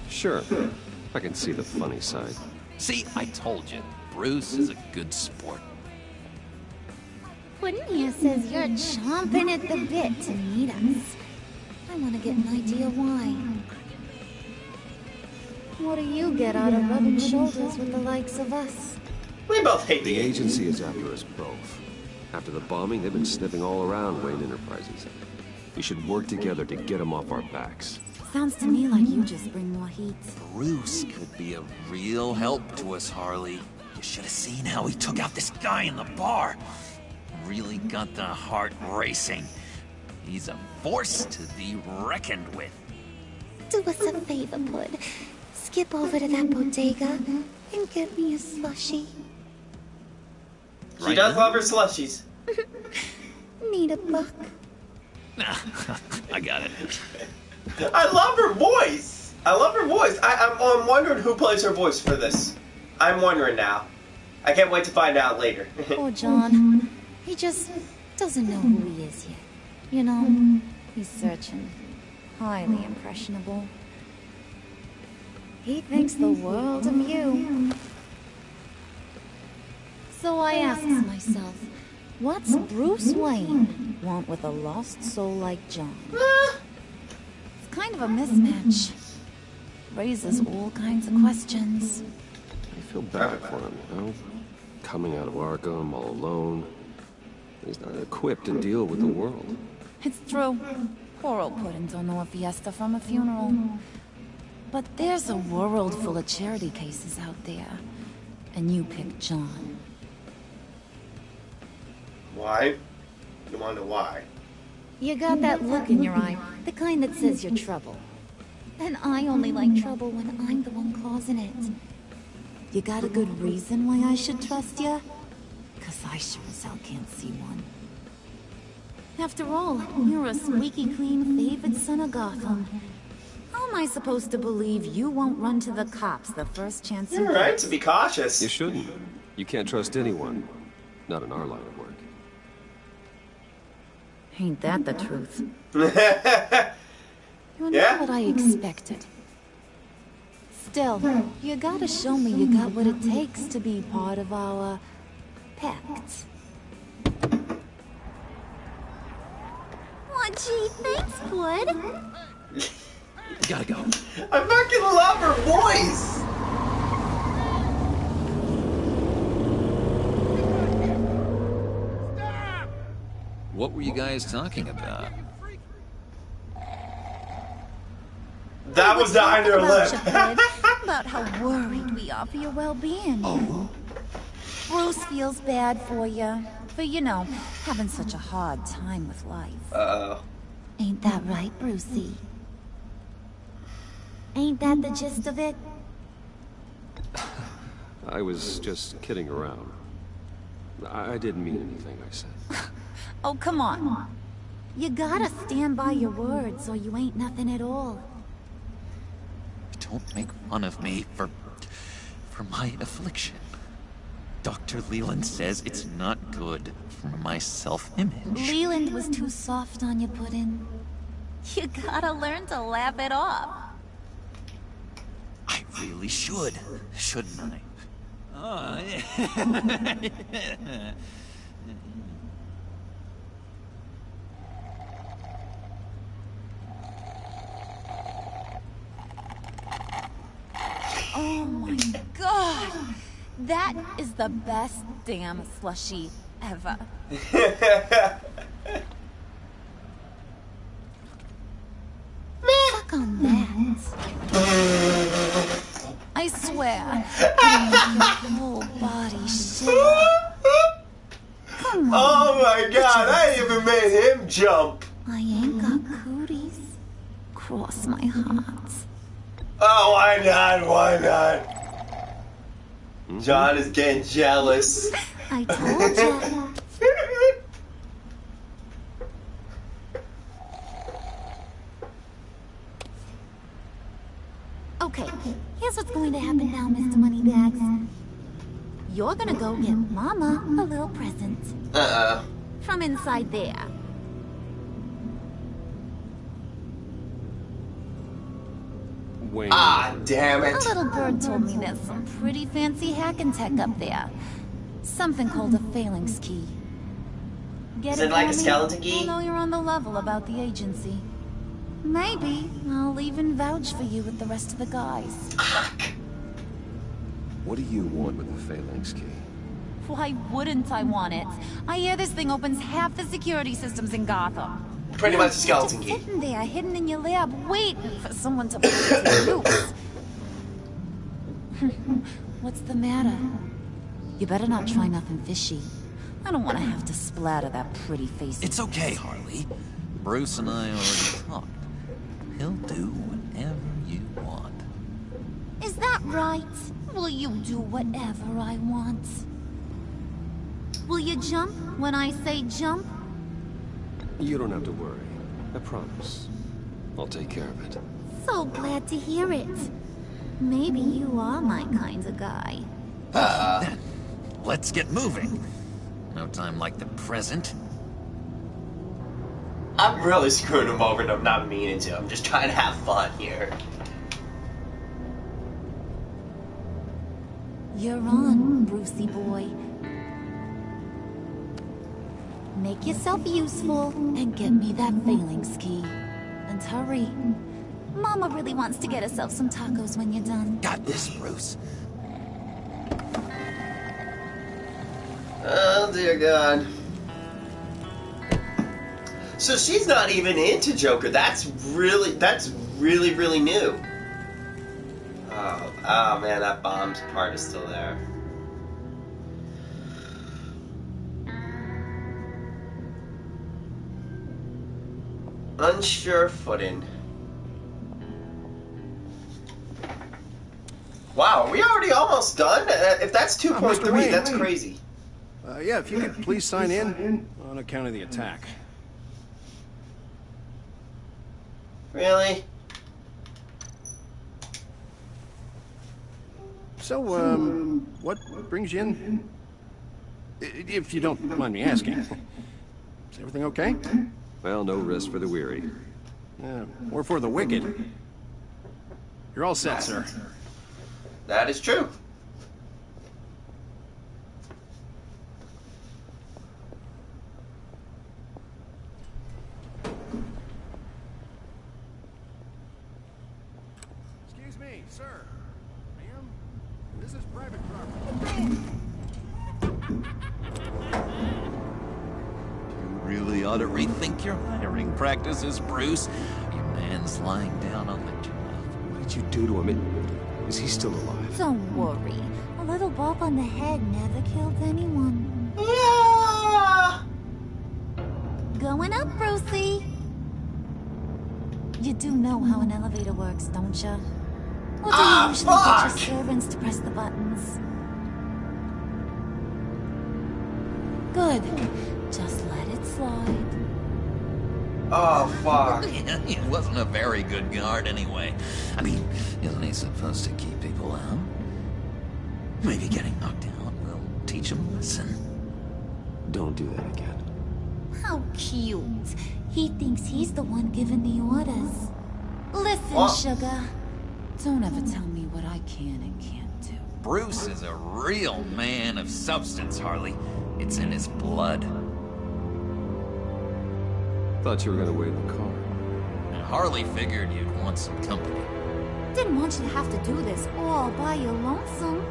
S2: Sure, I can see the funny side.
S11: See, I told you, Bruce is a good sport.
S13: Puddin' here says you're chomping at the bit to meet us. I want to get an idea why. What do you get out of rubbing shoulders with the likes of us?
S1: We both hate
S2: The agency is after us both. After the bombing, they've been sniffing all around Wayne Enterprises. We should work together to get them off our backs.
S13: Sounds to me like you just bring more heat.
S11: Bruce could be a real help to us, Harley. You should have seen how he took out this guy in the bar. Really got the heart racing. He's a force to be reckoned with.
S13: Do us a favor, Pud. Skip over to that bodega and get me a slushie.
S1: She does love her slushies.
S13: Need a buck.
S11: I got it.
S1: I love her voice. I'm wondering who plays her voice for this. I'm wondering now. I can't wait to find out later.
S13: Poor John. He just doesn't know who he is yet. You know, he's searching. Highly impressionable. He thinks the world of you. So I ask myself, what's Bruce Wayne want with a lost soul like John? It's kind of a mismatch. Raises all kinds of questions.
S2: I feel bad for him, you know? Coming out of Arkham all alone. He's not equipped to deal with the world.
S13: It's true. Poor old Puddin' don't know a fiesta from a funeral. But there's a world full of charity cases out there. And you pick John.
S1: Why? You want to know why?
S13: You got that look in your eye, the kind that says you're trouble. And I only like trouble when I'm the one causing it. You got a good reason why I should trust you? 'Cause I sure as hell can't see one. After all, you're a squeaky clean favored son of Gotham. How am I supposed to believe you won't run to the cops the first chance you
S1: You're
S13: get?
S1: right to be cautious.
S2: You shouldn't. You can't trust anyone. Not in our line of work.
S13: Ain't that the truth? You're
S1: Yeah?
S13: not what I expected. Still, you gotta show me you got what it takes to be part of our pact. Aw, gee, thanks, Bud.
S11: Gotta go.
S1: I fucking love her voice.
S11: What were you guys talking about?
S1: That was behind her lip.
S13: About how worried we are for your well-being.
S11: Oh?
S13: Bruce feels bad for you. For, you know, having such a hard time with life.
S1: Uh-oh.
S13: Ain't that right, Brucey? Ain't that the gist of it?
S2: I was just kidding around. I didn't mean anything I said.
S13: Oh, come on. You gotta stand by your words, or you ain't nothing at all.
S11: Don't make fun of me for my affliction. Dr. Leland says it's not good for my self-image.
S13: Leland was too soft on you, Puddin'. You gotta learn to laugh it off.
S11: I really should, shouldn't I? Oh,
S13: Oh my god! That is the best damn slushie ever. Suck on that. I swear, it'll make your whole body shiver. Come on.
S1: Oh my god, I even made him jump.
S13: I ain't got cooties. Cross my heart.
S1: Oh, why not? Why not? John is getting jealous.
S13: I told you. Okay, here's what's going to happen now, Mr. Moneybags. You're gonna go get Mama a little present.
S1: Uh-oh.
S13: From inside there.
S2: Wayne.
S1: Ah, damn it.
S13: A little bird told me there's some pretty fancy hacking tech up there. Something called a phalanx key. Get
S1: Is it like a
S13: for me?
S1: skeleton key?
S13: I know you're on the level about the agency. Maybe I'll even vouch for you with the rest of the guys.
S2: What do you want with the phalanx key?
S13: Why wouldn't I want it? I hear this thing opens half the security systems in Gotham.
S1: Pretty much a skeleton key.
S13: Sitting there, hidden in your lab, waiting for someone to put it to use. What's the matter? You better not try nothing fishy. I don't want to have to splatter that pretty face.
S11: It's okay, Harley. Bruce and I already talked. He'll do whatever you want.
S13: Is that right? Will you do whatever I want? Will you jump when I say jump?
S2: You don't have to worry. I promise. I'll take care of it.
S13: So glad to hear it. Maybe you are my kind of guy.
S11: Then, let's get moving. No time like the present.
S1: I'm really screwing him over and I'm not meaning to. I'm just trying to have fun here.
S13: You're on, Brucey boy. Make yourself useful and get me that phalanx key. And hurry. Mama really wants to get herself some tacos when you're done.
S11: Got this, Bruce.
S1: Oh dear God. So she's not even into Joker. That's really new. Oh man, that bombed part is still there. Unsure footing. Wow, are we already almost done? If that's 2.3, that's crazy.
S4: Yeah, if you could please sign in on account of the attack.
S1: Really?
S4: So, what brings you in? If you don't mind me asking. Is everything okay?
S2: Well, no rest for the weary.
S4: Or for the wicked. You're all set, sir.
S1: That is true.
S4: Excuse me, sir. Ma'am, this is private property.
S11: You really ought to rethink your hiring practices, Bruce. Your man's lying down on the job.
S2: did you do to him? Is he still alive?
S13: Don't worry. A little bump on the head never killed anyone.
S1: Yeah.
S13: Going up, Brucey. You do know how an elevator works, don't you? Or do you usually get your servants to press the buttons? Good. Just let it slide.
S1: Oh, fuck.
S11: He wasn't a very good guard anyway. I mean, isn't he supposed to keep people out? Maybe getting knocked out will teach him a lesson.
S2: Don't do that again.
S13: How cute. He thinks he's the one giving the orders. Listen,
S1: What?
S13: sugar. Don't ever tell me what I can and can't do.
S11: Bruce is a real man of substance, Harley. It's in his blood.
S2: Thought you were gonna wait in the car.
S11: And Harley figured you'd want some company.
S13: Didn't want you to have to do this all by your lonesome.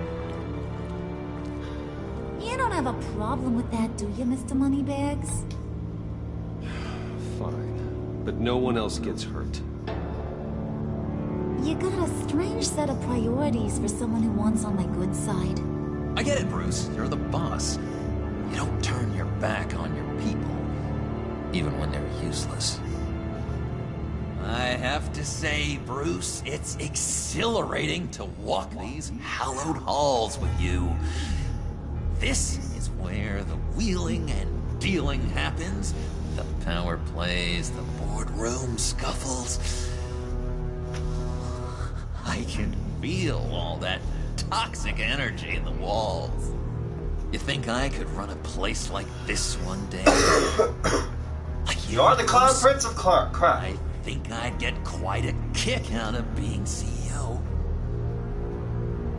S13: You don't have a problem with that, do you, Mr. Moneybags?
S2: Fine. But no one else gets hurt.
S13: You got a strange set of priorities for someone who wants on my good side.
S11: I get it, Bruce. You're the boss. You don't turn your back on your people, even when they're useless. I have to say, Bruce, it's exhilarating to walk these hallowed halls with you. This is where the wheeling and dealing happens. The power plays, the boardroom scuffles. I can feel all that toxic energy in the walls. You think I could run a place like this one day? Like
S1: You're the Clown Prince of crime.
S11: I think I'd get quite a kick out of being CEO.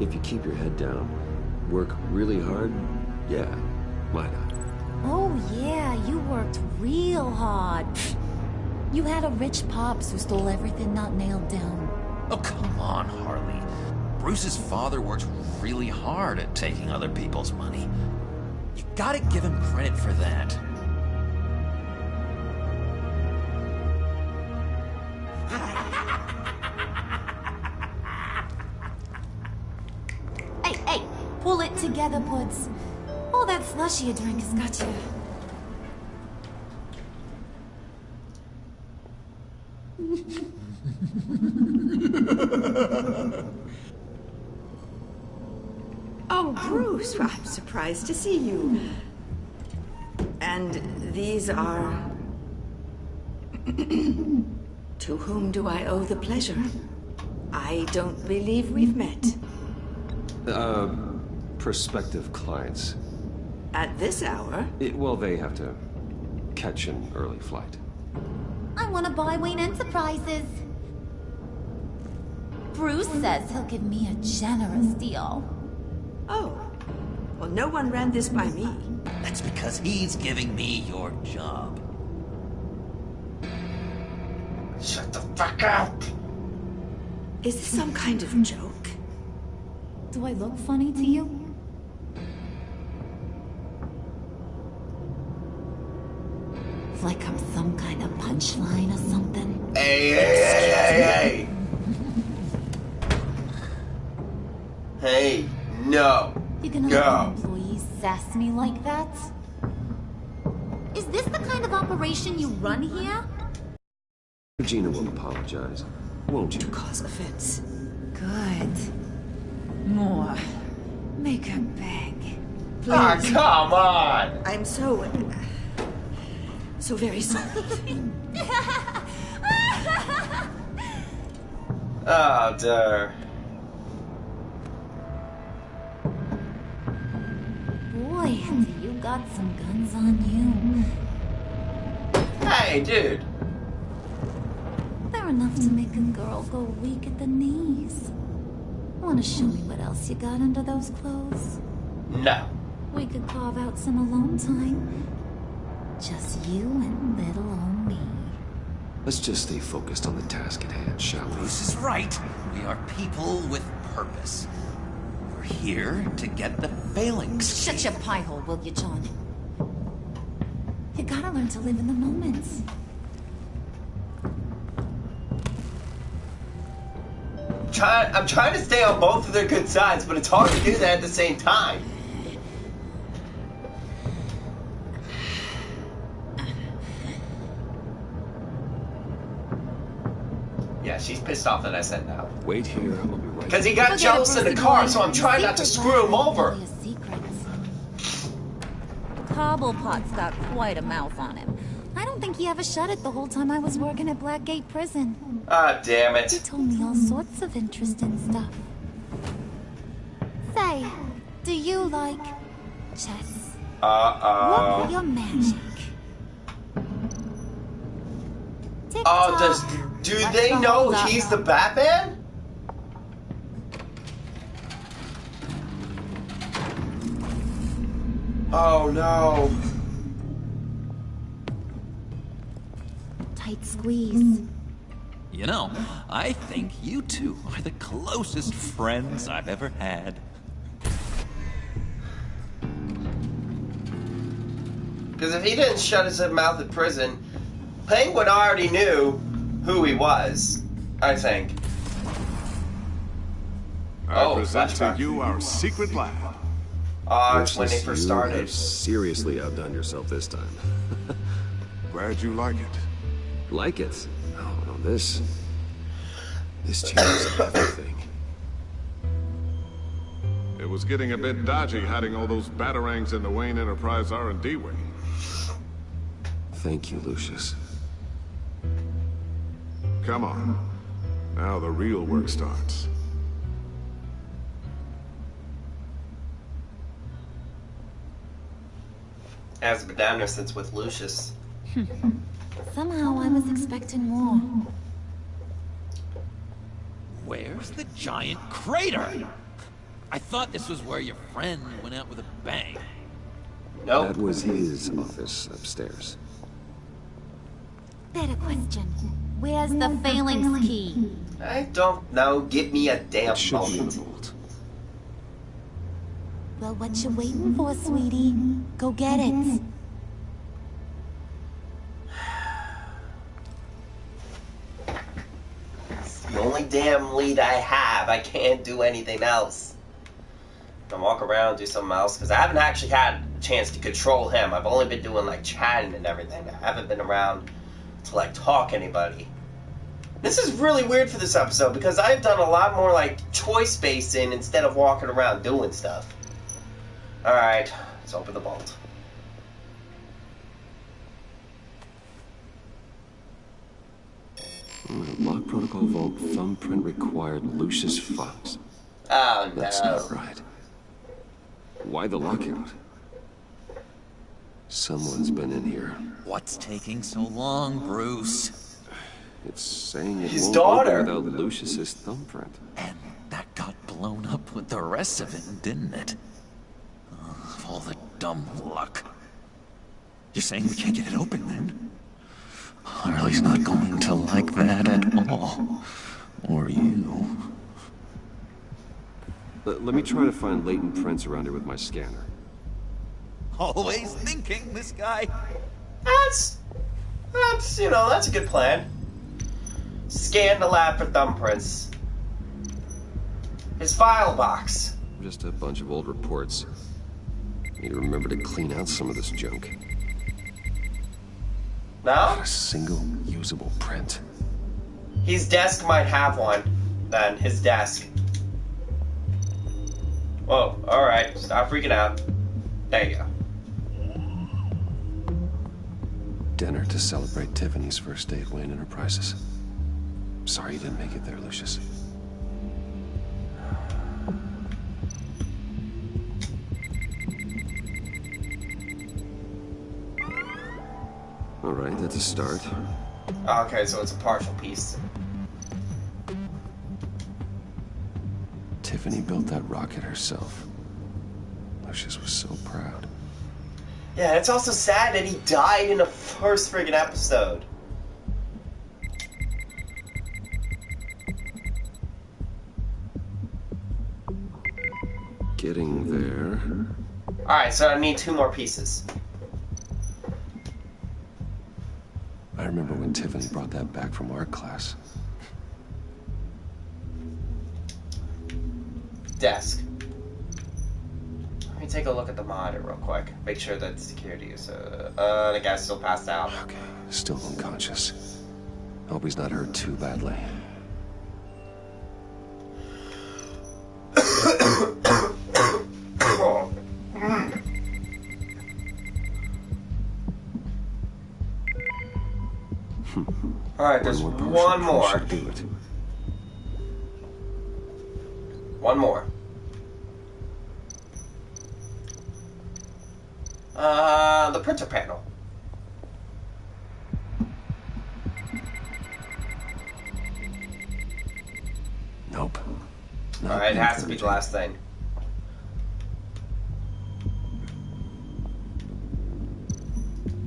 S2: If you keep your head down, work really hard, yeah, why not?
S13: Oh yeah, you worked real hard. You had a rich pops who stole everything not nailed down.
S11: Oh, come on, Harley. Bruce's father worked really hard at taking other people's money. You gotta give him credit for that.
S13: Hey, pull it together, Puds. All that slushy you drink has got you.
S14: Oh, Bruce, I'm surprised to see you. And these are... To whom do I owe the pleasure? I don't believe we've met.
S2: Prospective clients.
S14: At this hour?
S2: Well, they have to catch an early flight.
S13: I want to buy Wayne Enterprises. Bruce says he'll give me a generous deal.
S14: Oh. Well, no one ran this by me.
S11: That's because he's giving me your job.
S1: Shut the fuck up!
S14: Is this some kind of joke?
S13: Do I look funny to you? Like I'm some kind of punchline or something?
S1: Hey! Hey, no.
S13: You gonna let employees sass me like that? Is this the kind of operation you run here?
S2: Regina will apologize, won't you?
S14: To cause offense.
S13: Good. More. Make her beg.
S14: Please.
S1: Ah, come on!
S14: I'm so very sorry.
S1: Oh, dear.
S13: Boy, you got some guns on you.
S1: Hey, dude.
S13: They're enough to make a girl go weak at the knees. Wanna show me what else you got under those clothes?
S1: No.
S13: We could carve out some alone time. Just you and little old me.
S2: Let's just stay focused on the task at hand, shall we?
S11: Bruce is right. We are people with purpose. We're here to get the phalanx.
S13: Shut your pie hole, will you, John? You gotta learn to live in the moment.
S1: I'm trying to stay on both of their good sides, but it's hard to do that at the same time. Yeah, she's pissed off that I said no.
S2: Wait here, I'll be right.
S1: Because he got jealous in the car, so I'm trying not to screw him over.
S13: Cobblepot's got quite a mouth on him. I don't think he ever shut it the whole time I was working at Blackgate Prison.
S1: Ah, damn it.
S13: He told me all sorts of interesting stuff. Say, do you like chess?
S1: Uh-oh.
S13: Look at your magic.
S1: Oh, do they know he's the Batman? Oh no.
S13: Tight squeeze.
S11: You know, I think you two are the closest friends I've ever had.
S1: Because if he didn't shut his mouth in prison, Penguin already knew who he was, I think.
S15: I present to you our secret lab.
S1: It's when they first started.
S2: You have seriously outdone yourself this time.
S15: Glad you like it.
S2: Like it? Oh, no, this changes everything.
S15: It was getting a bit dodgy hiding all those batarangs in the Wayne Enterprise R&D wing.
S2: Thank you, Lucius.
S15: Come on. Now the real work starts.
S1: Hasn't been down there since with Lucius.
S13: Somehow I was expecting more.
S11: Where's the giant crater? I thought this was where your friend went out with a bang.
S1: Nope.
S2: That was his office upstairs.
S13: Better question. Where's the phalanx key?
S1: I don't know. Give me a damn moment.
S13: Well, what you waiting for, sweetie? Go get it.
S1: It's the only damn lead I have. I can't do anything else. I walk around, do something else, because I haven't actually had a chance to control him. I've only been doing, like, chatting and everything. I haven't been around to, like, talk anybody. This is really weird for this episode, because I've done a lot more, like, choice basing instead of walking around doing stuff. Alright, let's open the vault.
S2: Lock protocol vault thumbprint required Lucius Fox.
S1: Oh, no.
S2: That's not right. Why the lockout? Someone's been in here.
S11: What's taking so long, Bruce?
S2: It's saying it
S1: His
S2: won't
S1: daughter.
S2: open without Lucius's thumbprint.
S11: And that got blown up with the rest of it, didn't it? Of all the dumb luck. You're saying we can't get it open, then? Harley's not going to like that at all. Or you.
S2: Let me try to find latent prints around here with my scanner.
S11: Always thinking, this guy.
S1: That's, you know, that's a good plan. Scan the lab for thumbprints. His file box.
S2: Just a bunch of old reports. Need to remember to clean out some of this junk.
S1: No?
S2: Not a single usable print.
S1: His desk might have one. Then, his desk. Whoa, alright. Stop freaking out. There you go.
S2: Dinner to celebrate Tiffany's first day at Wayne Enterprises. Sorry you didn't make it there, Lucius. Alright, that's a start.
S1: Okay, so it's a partial piece.
S2: Tiffany built that rocket herself. Lucius was so proud.
S1: Yeah, it's also sad that he died in the first friggin' episode.
S2: Getting there.
S1: Alright, so I need 2 more pieces.
S2: I remember when Tiffany brought that back from art class.
S1: desk. Let me take a look at the monitor real quick. Make sure that security is, the guy's still passed out.
S2: Okay, still unconscious. Hope he's not hurt too badly.
S1: Alright, there's one more. One more. The printer panel.
S2: Nope.
S1: Alright, it has to be the last thing.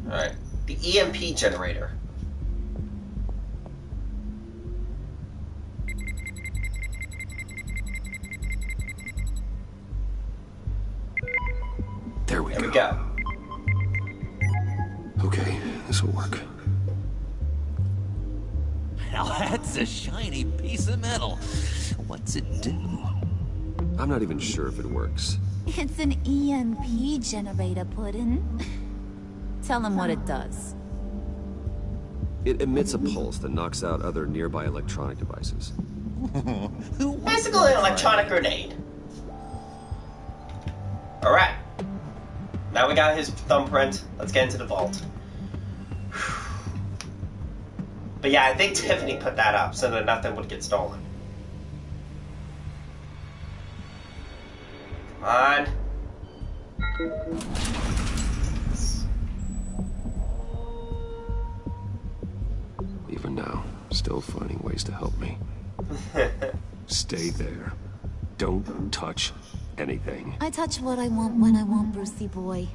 S1: Alright. The EMP generator.
S2: There we
S1: go.
S2: Okay, this will work.
S11: Now that's a shiny piece of metal. What's it do?
S2: I'm not even sure if it works.
S13: It's an EMP generator, Puddin'. Tell him what it does.
S2: It emits a pulse that knocks out other nearby electronic devices.
S1: Basically an electronic grenade. Alright. Now we got his thumbprint. Let's get into the vault. But yeah, I think Tiffany put that up so that nothing would get stolen. Come on.
S2: Even now, still finding ways to help me. Stay there. Don't touch anything.
S13: I touch what I want when I want, Brucey boy.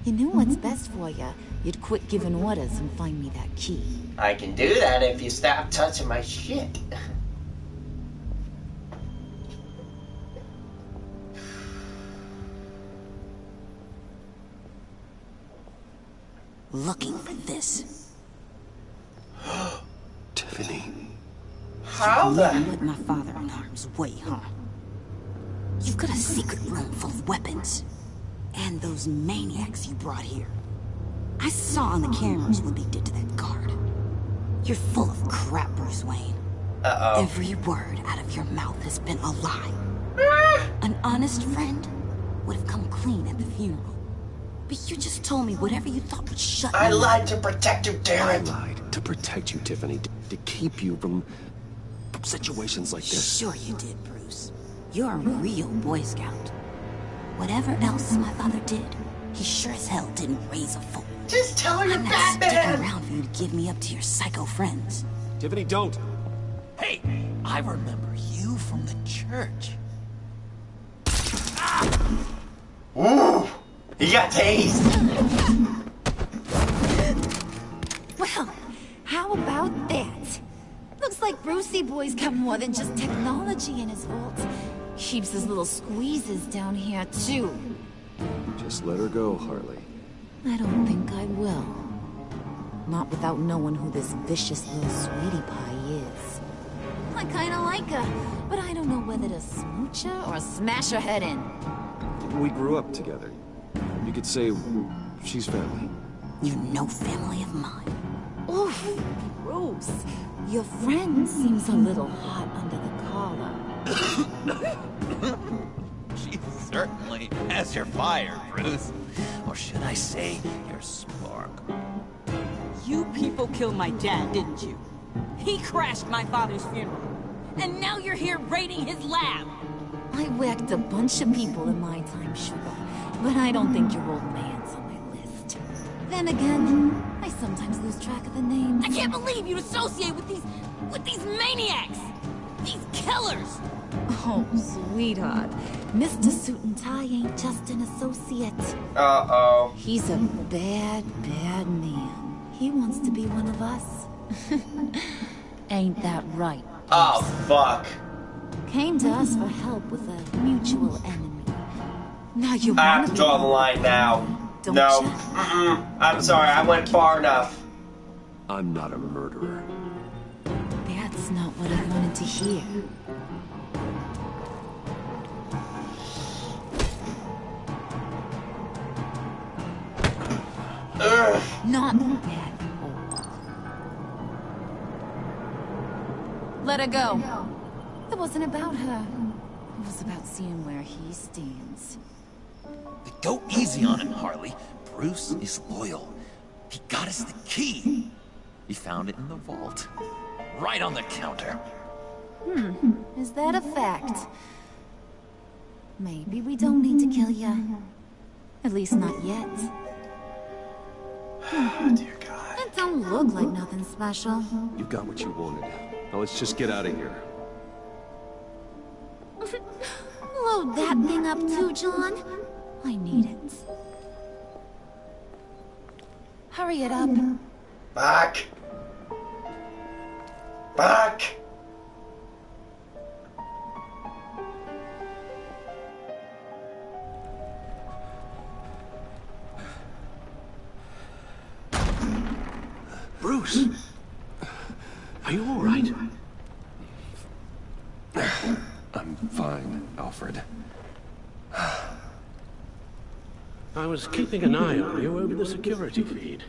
S13: You knew what's best for you. You'd quit giving orders and find me that key.
S1: I can do that if you stop touching my shit.
S12: Looking for this.
S2: Tiffany.
S1: How
S12: the? You put my father in harm's way, huh? You've got a secret room full of weapons. And those maniacs you brought here. I saw on the cameras what they did to that guard. You're full of crap, Bruce Wayne.
S1: Uh-oh.
S12: Every word out of your mouth has been a lie. An honest friend would have come clean at the funeral. But you just told me whatever you thought would shut me
S1: I
S12: up.
S1: lied to protect you, damn
S2: I
S1: it.
S2: lied to protect you, Tiffany. To keep you from situations like this.
S12: Sure you did, Bruce. You're a real Boy Scout. Whatever else my father did, he sure as hell didn't raise a fool.
S1: Just tell her you're
S12: I'm not
S1: Batman.
S12: sticking around for you to give me up to your psycho friends.
S2: Tiffany, don't.
S11: Hey, I remember you from the church.
S1: Ooh, he got tased.
S13: Well, how about that? Looks like Brucey boy's got more than just technology in his vault. Keeps his little squeezes down here, too.
S2: Just let her go, Harley.
S13: I don't think I will. Not without knowing who this vicious little sweetie pie is. I kinda like her, but I don't know whether to smooch her or smash her head in.
S2: We grew up together. You could say she's family.
S12: You're no family of mine.
S13: Oof, Bruce. Your friend seems a little hot under the collar.
S11: She certainly has your fire, Bruce. Or should I say, your spark.
S16: You people killed my dad, didn't you? He crashed my father's funeral. And now you're here raiding his lab.
S13: I whacked a bunch of people in my time, sugar. But I don't think your old man's on my list. Then again, I sometimes lose track of the names.
S16: I can't believe you'd associate with these maniacs! These killers!
S13: Oh, sweetheart. Mr. Suit and Tie ain't just an associate.
S1: Uh-oh.
S13: He's a bad, bad man. He wants to be one of us. Ain't that right?
S1: Oh, fuck.
S13: Came to us for help with a mutual enemy. Now you
S1: I have to draw the line now.
S13: Don't
S1: No.
S13: ya?
S1: I'm sorry, I went far enough.
S2: I'm not a murderer.
S13: That's not what I wanted to hear.
S16: Not bad. Let her go.
S13: It wasn't about her. It was about seeing where he stands.
S11: Go easy on him, Harley. Bruce is loyal. He got us the key. He found it in the vault. Right on the counter.
S13: Is that a fact? Maybe we don't need to kill you. At least not yet.
S1: Dear God.
S13: It don't look like nothing special.
S2: You got what you wanted. Now let's just get out of here.
S13: Load that thing up too, John. I need it. Hurry it up.
S1: Back. Back.
S10: Bruce! Are you all right?
S2: I'm fine, Alfred.
S10: I was keeping an eye on you over the security feed.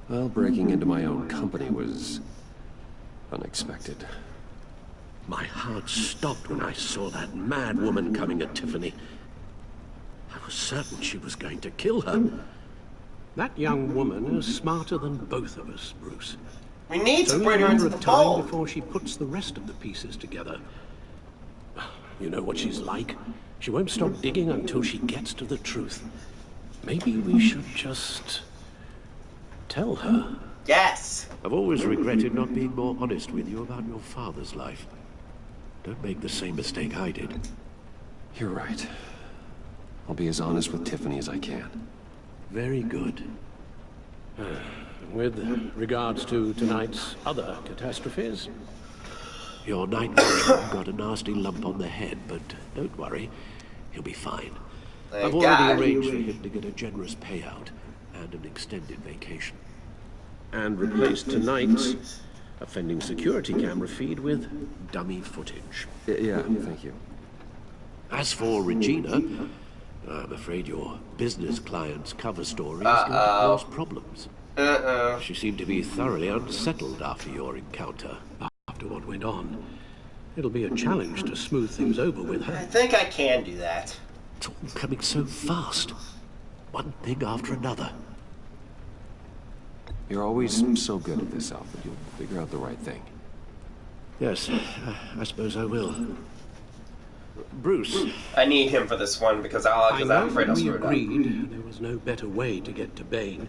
S2: Well, breaking into my own company was unexpected.
S10: My heart stopped when I saw that mad woman coming at Tiffany. I was certain she was going to kill her. That young woman is smarter than both of us, Bruce.
S1: We need to
S10: It's
S1: bring her
S10: only a
S1: into
S10: matter
S1: the
S10: of time
S1: fold.
S10: before she puts the rest of the pieces together. You know what she's like. She won't stop digging until she gets to the truth. Maybe we should just tell her.
S1: Yes.
S10: I've always regretted not being more honest with you about your father's life. Don't make the same mistake I did.
S2: You're right. I'll be as honest with Tiffany as I can.
S10: Very good. With regards to tonight's other catastrophes, your night watchman got a nasty lump on the head, but don't worry, he'll be fine.
S1: Thank
S10: I've already
S1: God.
S10: arranged for him to get a generous payout and an extended vacation. And replaced tonight's offending security camera feed with dummy footage.
S2: Yeah, thank you.
S10: As for Regina, I'm afraid your business client's cover story is going to cause problems. She seemed to be thoroughly unsettled after your encounter, after what went on. It'll be a challenge to smooth things over with her.
S1: I think I can do that.
S10: It's all coming so fast. One thing after another.
S2: You're always so good at this, Alfred. You'll figure out the right thing.
S10: Yes, I suppose I will. Bruce.
S1: I need him for this one because I'm afraid I'll
S10: we
S1: screw it up.
S10: agreed there was no better way to get to Bane.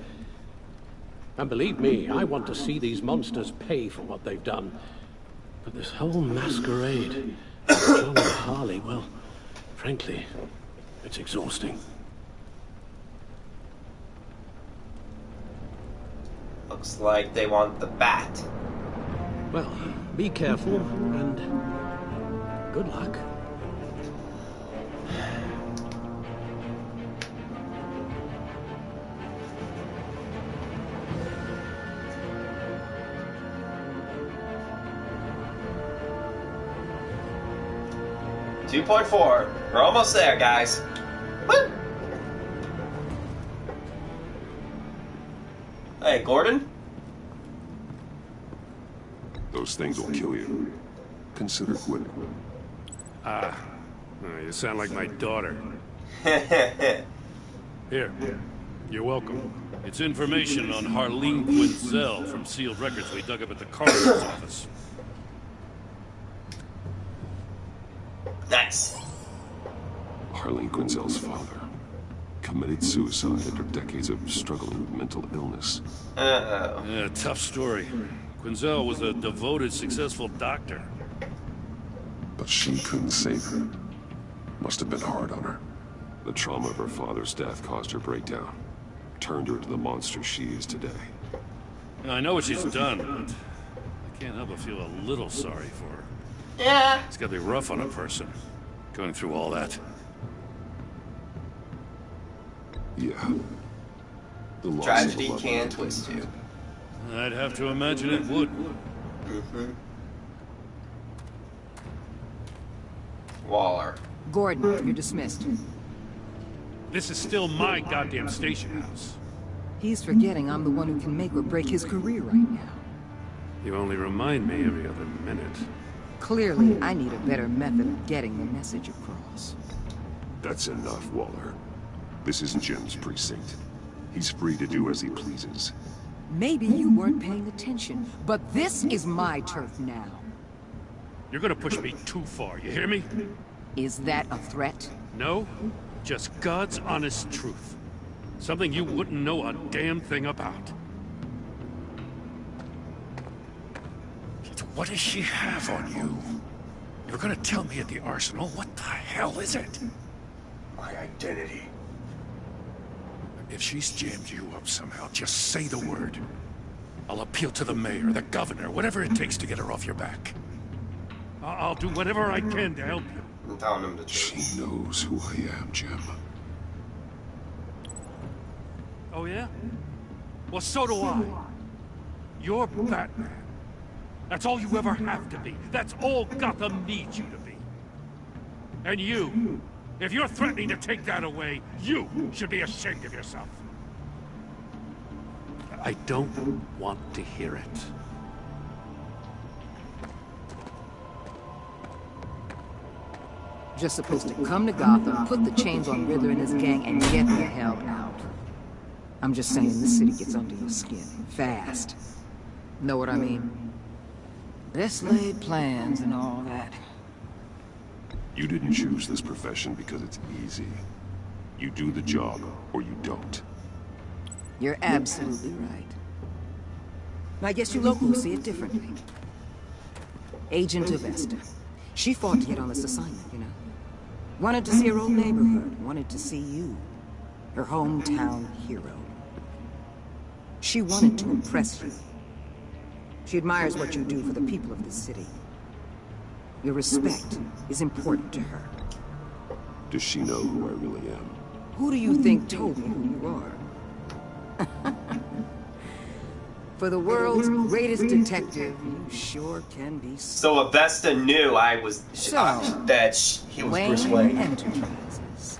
S10: And believe me, I want to see these monsters pay for what they've done. But this whole masquerade, John and Harley, well, frankly, it's exhausting.
S1: Looks like they want the bat.
S10: Well, be careful and good luck.
S1: .4. We're almost there, guys. Woo! Hey, Gordon?
S15: Those things will kill you. Consider quitting.
S5: You sound like my daughter. Here. You're welcome. It's information on Harleen Quinzel from sealed records we dug up at the coroner's office.
S1: Nice.
S15: Harleen Quinzel's father committed suicide after decades of struggling with mental illness.
S1: Uh-oh.
S5: Yeah, tough story. Quinzel was a devoted, successful doctor.
S15: But she couldn't save her. Must have been hard on her. The trauma of her father's death caused her breakdown. Turned her into the monster she is today.
S5: I know what she's done, but I can't help but feel a little sorry for her.
S1: Yeah.
S5: It's gotta be rough on a person, going through all that.
S15: Yeah. The loss
S1: Tragedy
S15: of a loved
S1: can
S15: one
S1: twist you.
S5: I'd have to imagine it would.
S1: Mm-hmm. Waller.
S3: Gordon, you're dismissed.
S5: This is still my goddamn station house.
S3: He's forgetting I'm the one who can make or break his career right now.
S5: You only remind me every other minute.
S3: Clearly, I need a better method of getting the message across.
S15: That's enough, Waller. This isn't Jim's precinct. He's free to do as he pleases.
S3: Maybe you weren't paying attention, but this is my turf now.
S5: You're gonna push me too far, you hear me?
S3: Is that a threat?
S5: No, just God's honest truth. Something you wouldn't know a damn thing about.
S17: What does she have on you? You're gonna tell me at the arsenal? What the hell is it?
S8: My identity.
S17: If she's jammed you up somehow, just say the word. I'll appeal to the mayor, the governor, whatever it takes to get her off your back.
S5: I'll do whatever I can to help you.
S15: I'm telling him the truth. She knows who I am, Jim.
S5: Oh yeah? Well, so do I. You're Batman. That's all you ever have to be. That's all Gotham needs you to be. And you, if you're threatening to take that away, you should be ashamed of yourself.
S17: I don't want to hear it.
S3: Just supposed to come to Gotham, put the chains on Riddler and his gang, and get the hell out. I'm just saying this city gets under your skin. Fast. Know what I mean? Best laid plans and all that.
S15: You didn't choose this profession because it's easy. You do the job, or you don't.
S3: You're absolutely right. I guess you locals see it differently. Agent of Esther. She fought to get on this assignment, you know. Wanted to see her old neighborhood. Wanted to see you. Her hometown hero. She wanted to impress you. She admires what you do for the people of this city. Your respect is important to her.
S15: Does she know who I really am?
S3: Who do you think told me who you are? For the world's greatest detective, you sure can be.
S1: So Avesta knew I was he was Bruce Wayne.
S3: Enterprises.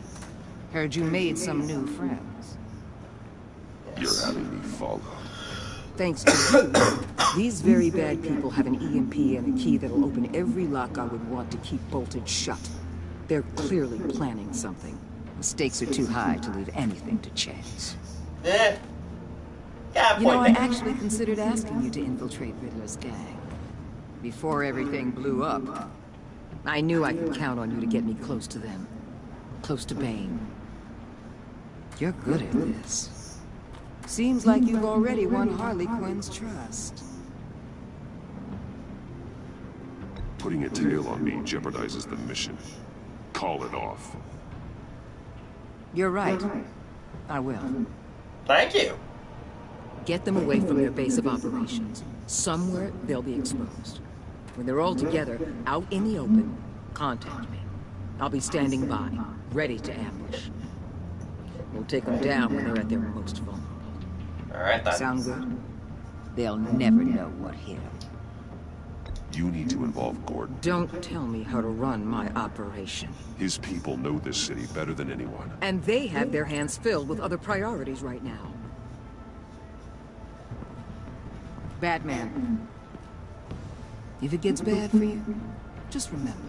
S3: Heard you made some new friends.
S15: You're having me follow.
S3: Thanks to you, these very bad people have an EMP and a key that'll open every lock I would want to keep bolted shut. They're clearly planning something. The stakes are too high to leave anything to chance.
S1: Yeah,
S3: you know, I actually considered asking you to infiltrate Riddler's gang. Before everything blew up, I knew I could count on you to get me close to them. Close to Bane. You're good at this. Seems like you've already won Harley Quinn's trust.
S15: Putting a tail on me jeopardizes the mission. Call it off.
S3: You're right. I will.
S1: Thank you.
S3: Get them away from their base of operations. Somewhere they'll be exposed. When they're all together, out in the open, contact me. I'll be standing by, ready to ambush. We'll take them down when they're at their most vulnerable.
S1: Alright then.
S3: Sound good? They'll never know what hit them.
S15: You need to involve Gordon.
S3: Don't tell me how to run my operation.
S15: His people know this city better than anyone.
S3: And they have their hands filled with other priorities right now. Batman. If it gets bad for you, just remember.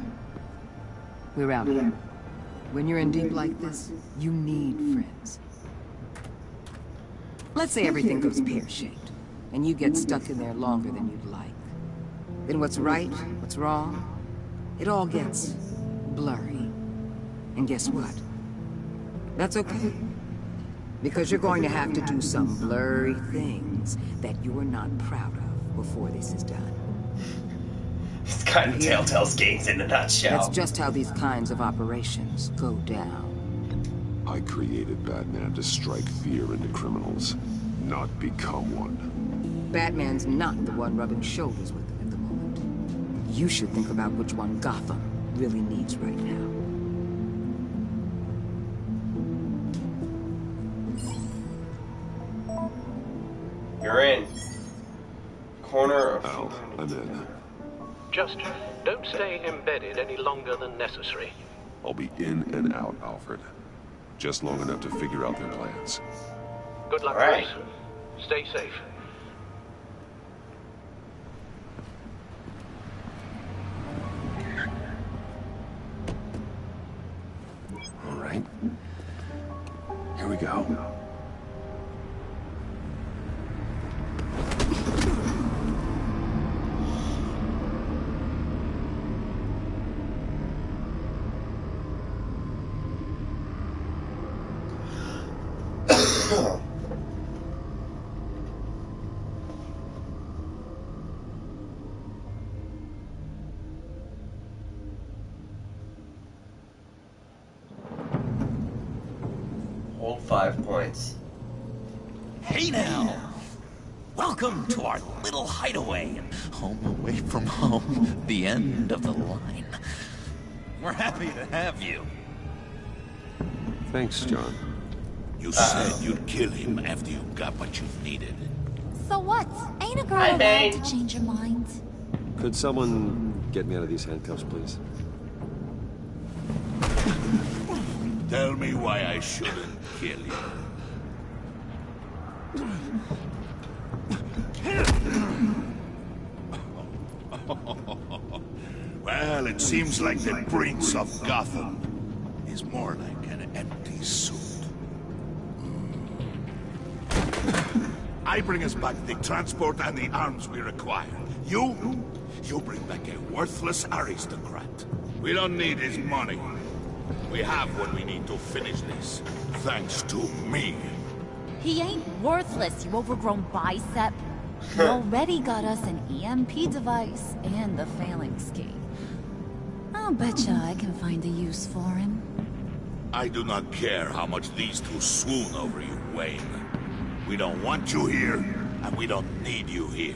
S3: We're out here. When you're in deep like this, you need friends. Let's say everything goes pear-shaped, and you get stuck in there longer than you'd like. Then what's right, what's wrong, it all gets blurry. And guess what? That's okay. Because you're going to have to do some blurry things that you're not proud of before this is done.
S1: It's kind of Telltale's games in a nutshell.
S3: That's just how these kinds of operations go down.
S15: I created Batman to strike fear into criminals, not become one.
S3: Batman's not the one rubbing shoulders with them at the moment. You should think about which one Gotham really needs right now.
S1: You're in. Corner of...
S15: Al, I'm in.
S10: Just don't stay embedded any longer than necessary.
S15: I'll be in and out, Alfred. Just long enough to figure out their plans.
S10: Good luck,
S1: All right.
S10: Bruce. Stay safe.
S2: All right. Here we go.
S1: Hold 5 points.
S11: Hey now! Welcome to our little hideaway. Home away from home. The end of the line. We're happy to have you.
S2: Thanks, John.
S17: You said you'd kill him after you got what you needed.
S13: So what? Ain't a girl
S1: Hi,
S13: allowed
S1: babe.
S13: to change her mind?
S2: Could someone get me out of these handcuffs, please?
S17: Tell me why I shouldn't kill you. Well, it seems like the Prince of Gotham is more like an empty suit. I bring us back the transport and the arms we require. You bring back a worthless aristocrat. We don't need his money. We have what we need to finish this, thanks to me.
S13: He ain't worthless, you overgrown bicep. He already got us an EMP device and the phalanx key. I'll betcha I can find a use for him.
S17: I do not care how much these two swoon over you, Wayne. We don't want you here, and we don't need you here.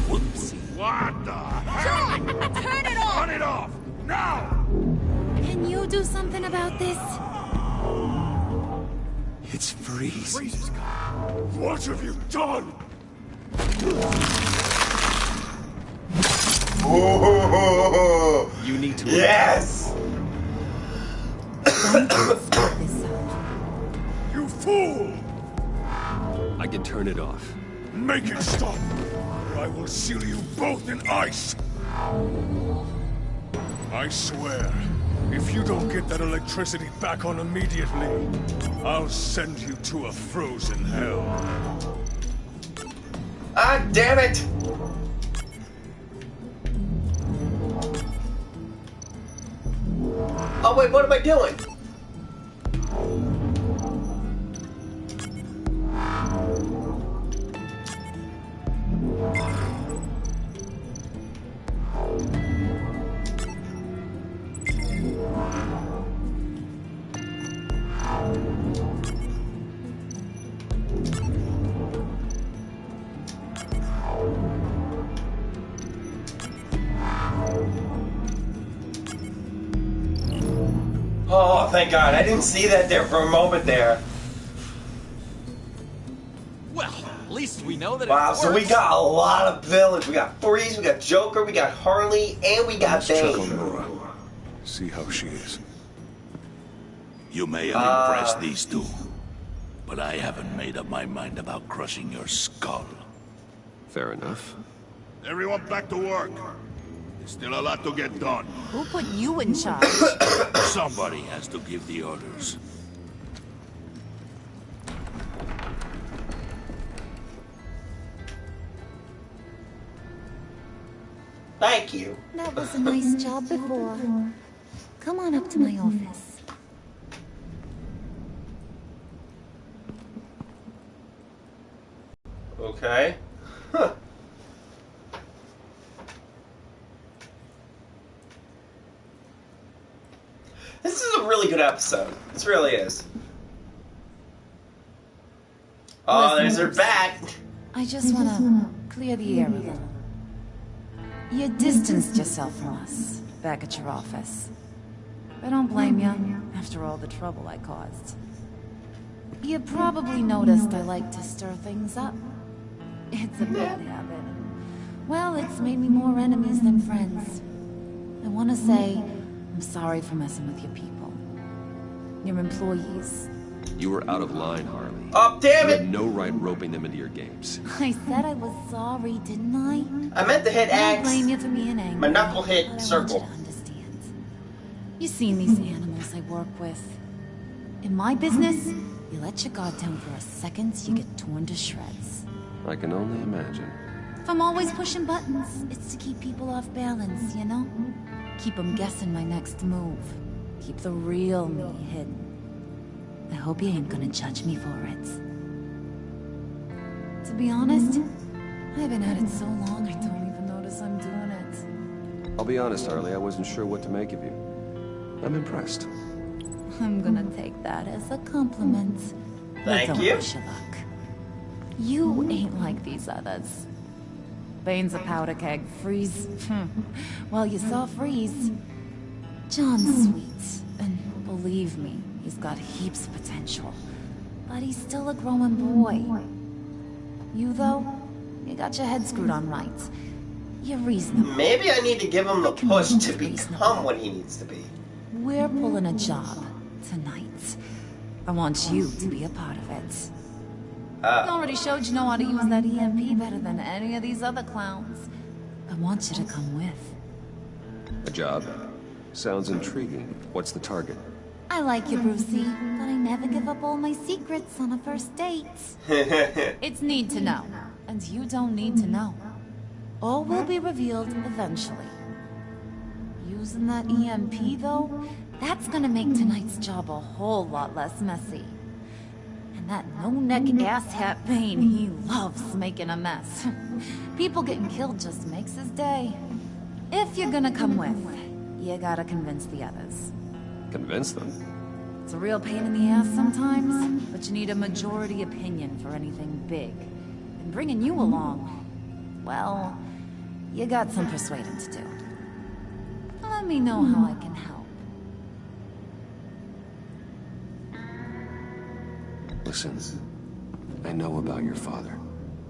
S11: Whoopsie.
S17: What the hell?
S13: John! Turn it off!
S17: Turn it off! Now!
S13: Can you do something about this?
S11: It's Freeze.
S17: What have you done?
S2: You need to...
S1: Yes!
S17: You fool!
S2: I can turn it off.
S17: Make it stop, or I will seal you both in ice! I swear, if you don't get that electricity back on immediately, I'll send you to a frozen hell.
S1: Ah, damn it! Oh wait, what am I doing? Oh, thank God. I didn't see that there for a moment there.
S11: Well, at least we know that
S1: Wow,
S11: it
S1: so we
S11: works.
S1: got a lot of villains. We got Freeze, we got Joker, we got Harley, and we got
S17: Let's check on
S1: Bane.
S17: Nora. See how she is. You may have impressed these two, but I haven't made up my mind about crushing your skull.
S2: Fair enough.
S17: Everyone back to work. There's still a lot to get done.
S13: Who put you in charge?
S17: Somebody has to give the orders.
S1: Thank you.
S13: That was a nice job before. Come on up to my office.
S1: Okay. Huh. This is a really good episode. This really is. Oh, there's her back.
S13: I just want to clear the air a little. You distanced yourself from us back at your office. I don't blame you, after all the trouble I caused. You probably noticed I like to stir things up. It's a bad habit. Well, it's made me more enemies than friends. I want to say I'm sorry for messing with your people. Your employees.
S2: You were out of line, Harley.
S1: Oh, damn
S2: You
S1: it!
S2: had no right roping them into your games.
S13: I said I was sorry, didn't I?
S1: I meant to hit
S13: I don't
S1: X.
S13: blame you for being angry.
S1: My knuckle hit
S13: but I
S1: circle.
S13: want you to understand. You seen these animals I work with. In my business, you let your guard down for a second, you get torn to shreds.
S2: I can only imagine.
S13: If I'm always pushing buttons, it's to keep people off balance, you know? Keep them guessing my next move. Keep the real me hidden. I hope you ain't gonna judge me for it. To be honest, I've been at it so long I don't even notice I'm doing it.
S2: I'll be honest, Harley, I wasn't sure what to make of you. I'm impressed.
S13: I'm gonna take that as a compliment.
S1: Thank
S13: but don't
S1: you.
S13: push your luck. You ain't like these others. Bane's a powder keg. Freeze. Well, you saw Freeze. John's sweet, and believe me, he's got heaps of potential. But he's still a growing boy. You, though, you got your head screwed on right. You're reasonable.
S1: Maybe I need to give him the push to become what he needs to be.
S13: We're pulling a job tonight. I want you to be a part of it. You already showed you know how to use that EMP better than any of these other clowns. I want you to come with.
S2: A job? Sounds intriguing. What's the target?
S13: I like you, Brucey, but I never give up all my secrets on a first date. It's need to know, and you don't need to know. All will be revealed eventually. Using that EMP, though, that's gonna make tonight's job a whole lot less messy. And that no-neck asshat Bane, he loves making a mess. People getting killed just makes his day. If you're gonna come with, you gotta convince the others.
S2: Convince them?
S13: It's a real pain in the ass sometimes, but you need a majority opinion for anything big. And bringing you along, well, you got some persuading to do. Let me know how I can help.
S2: Listen, I know about your father.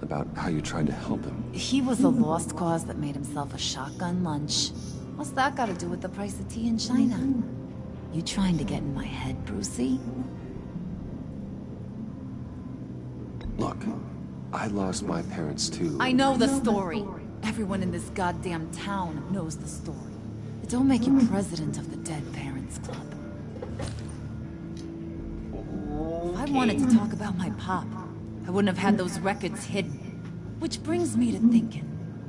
S2: About how you tried to help him.
S13: He was a lost cause that made himself a shotgun lunch. What's that got to do with the price of tea in China? You trying to get in my head, Brucey?
S2: Look, I lost my parents too.
S13: I know the story. Everyone in this goddamn town knows the story. It don't make you president of the Dead Parents Club. If I wanted to talk about my pop, I wouldn't have had those records hidden. Which brings me to thinking,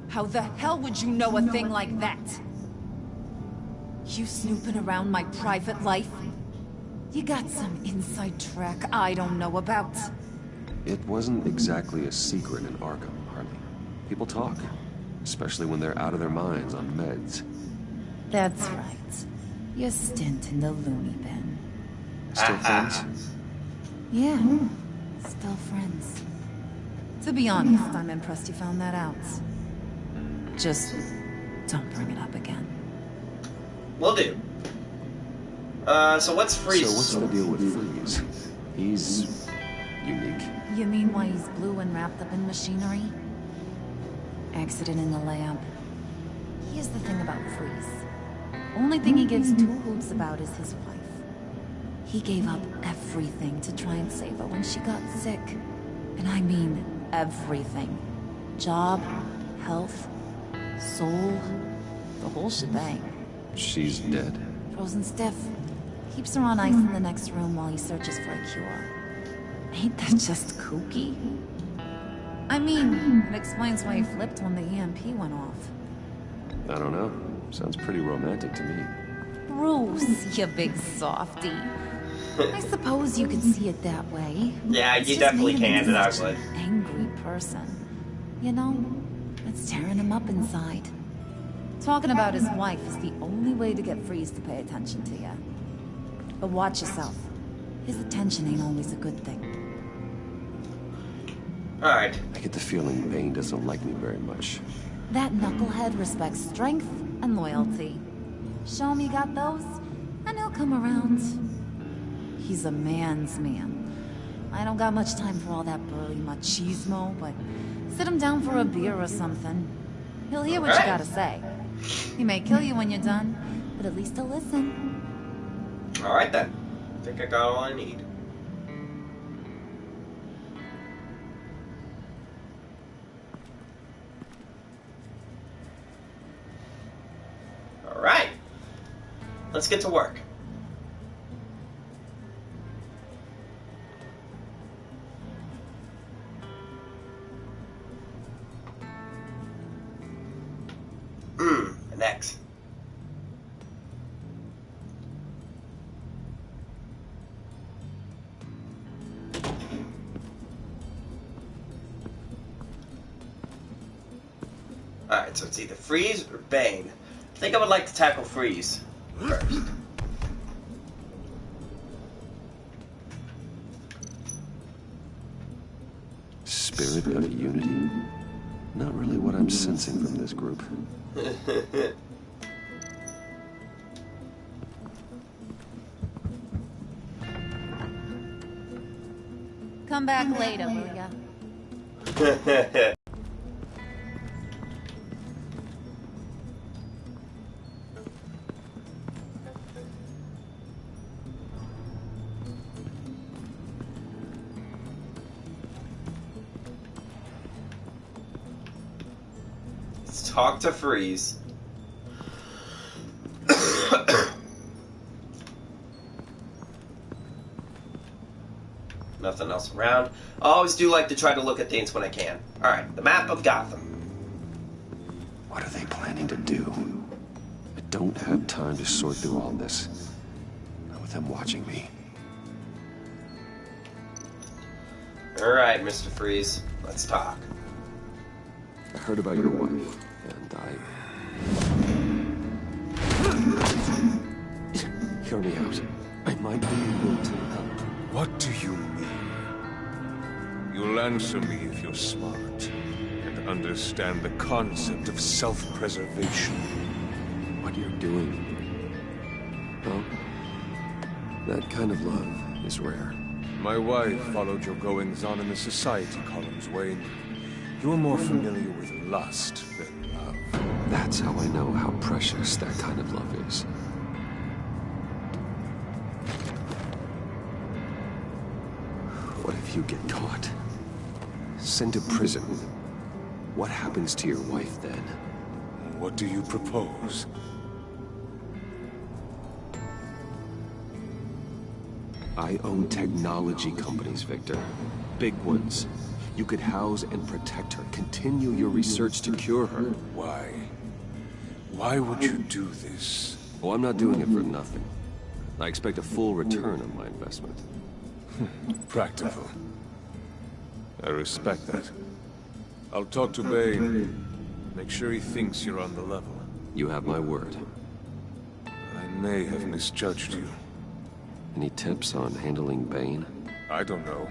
S13: how the hell would you know a thing like that? You snooping around my private life? You got some inside track I don't know about.
S2: It wasn't exactly a secret in Arkham, Harley. People talk, especially when they're out of their minds on meds.
S13: That's right. Your stint in the loony bin.
S2: Still friends?
S13: Yeah, still friends. To be honest, I'm impressed you found that out. Just don't bring it up again.
S1: Will do. So what's Freeze?
S2: So what's the deal with Freeze? He's unique.
S13: You mean why he's blue and wrapped up in machinery? Accident in the lab. Here's the thing about Freeze. Only thing he gives two hoots about is his wife. He gave up everything to try and save her when she got sick. And I mean everything. Job, health, soul, the whole shebang.
S2: She's dead.
S13: Frozen stiff. Keeps her on ice in the next room while he searches for a cure. Ain't that just kooky? I mean, it explains why he flipped when the EMP went off.
S2: I don't know. Sounds pretty romantic to me.
S13: Bruce, you big softy. I suppose you could see it that way.
S1: Yeah,
S13: It's
S1: you
S13: just
S1: definitely
S13: made him
S1: can,
S13: into
S1: and
S13: such an angry person. You know, it's tearing him up inside. Talking about his wife is the only way to get Freeze to pay attention to you. But watch yourself. His attention ain't always a good thing.
S1: Alright.
S2: I get the feeling Bane doesn't like me very much.
S13: That knucklehead respects strength and loyalty. Show him you got those, and he'll come around. He's a man's man. I don't got much time for all that burly machismo, but sit him down for a beer or something. He'll hear what you gotta say. He may kill you when you're done, but at least he'll listen.
S1: Alright then. I think I got all I need. Alright. Let's get to work. An X. Alright, so it's either Freeze or Bane. I think I would like to tackle Freeze first.
S2: Spirit of unity? Not really what I'm sensing from this group.
S13: Come back later, will ya?
S1: Let's talk to Freeze. Nothing else around. I always do like to try to look at things when I can. Alright, the map of Gotham.
S2: What are they planning to do? I don't have time to sort through all this. Not with them watching me.
S1: Alright, Mr. Freeze. Let's talk.
S2: I heard about your wife, and Hear me out. I might be able to help.
S18: What do you mean? You'll answer me if you're smart and understand the concept of self-preservation.
S2: What you're doing. Well, that kind of love is rare.
S18: My wife followed your goings-on in the society columns, Wayne. You're more familiar with lust than love.
S2: That's how I know how precious that kind of love is. What if you get caught? Sent to prison? What happens to your wife then?
S18: What do you propose?
S2: I own technology companies, Victor. Big ones. You could house and protect her. Continue your research to cure her.
S18: Why? Why would you do this?
S2: Oh, I'm not doing it for nothing. I expect a full return on my investment.
S18: Practical. I respect that. I'll talk to Bane. Make sure he thinks you're on the level.
S2: You have my word.
S18: I may have misjudged you.
S2: Any tips on handling Bane?
S18: I don't know.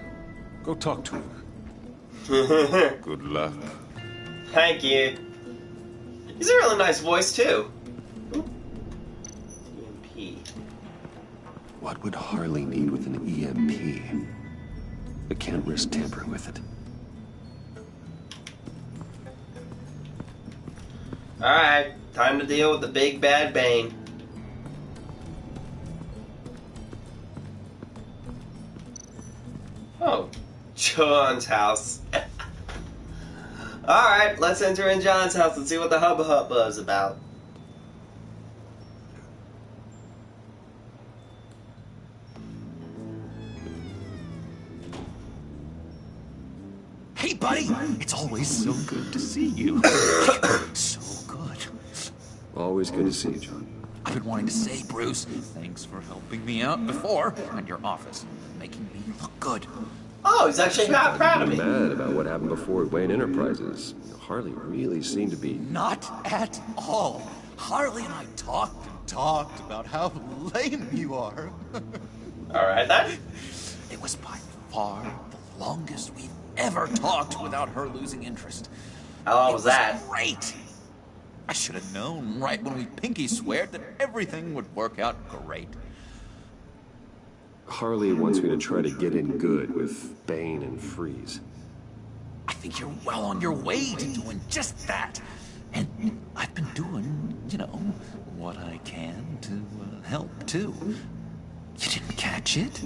S18: Go talk to him. Good luck.
S1: Thank you. He's a really nice voice, too. EMP.
S2: What would Harley need with an EMP? I can't risk tampering with it.
S1: Alright, time to deal with the big bad Bane. Oh, John's house. Alright, let's enter in John's house and see what the hubba is about.
S11: Hey, buddy! It's always so good to see you. So good.
S2: Always good to see you, John.
S11: I've been wanting to say, Bruce, thanks for helping me out before at your office, making me look good.
S1: Oh, he's actually not proud of me.
S2: Mad about what happened before at Wayne Enterprises. Harley really seemed to be...
S11: Not at all. Harley and I talked and talked about how lame you are.
S1: Alright then.
S11: It was by far the longest we've ever talked without her losing interest.
S1: How long was that?
S11: Great! I should have known right when we pinky sweared that everything would work out great.
S2: Harley wants me to try to get in good with Bane and Freeze.
S11: I think you're well on your way to doing just that. And I've been doing, you know, what I can to help, too. You didn't catch hatchet?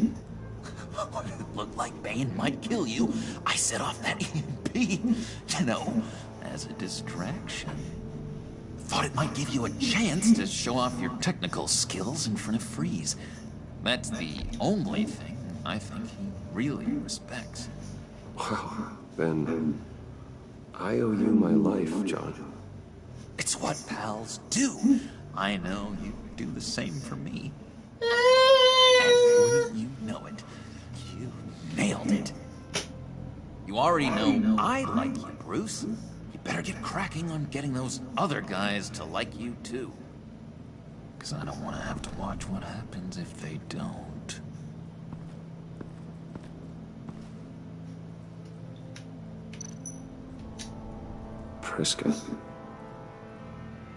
S11: When it looked like Bane might kill you, I set off that EMP, you know, as a distraction. Thought it might give you a chance to show off your technical skills in front of Freeze. That's the only thing I think he really respects.
S2: Wow, then I owe you my life, John.
S11: It's what pals do. I know you do the same for me. And wouldn't you know it, you nailed it. You already know I like you, Bruce. You better get cracking on getting those other guys to like you too. Because I don't want to have to watch what happens if they don't.
S2: Prisca.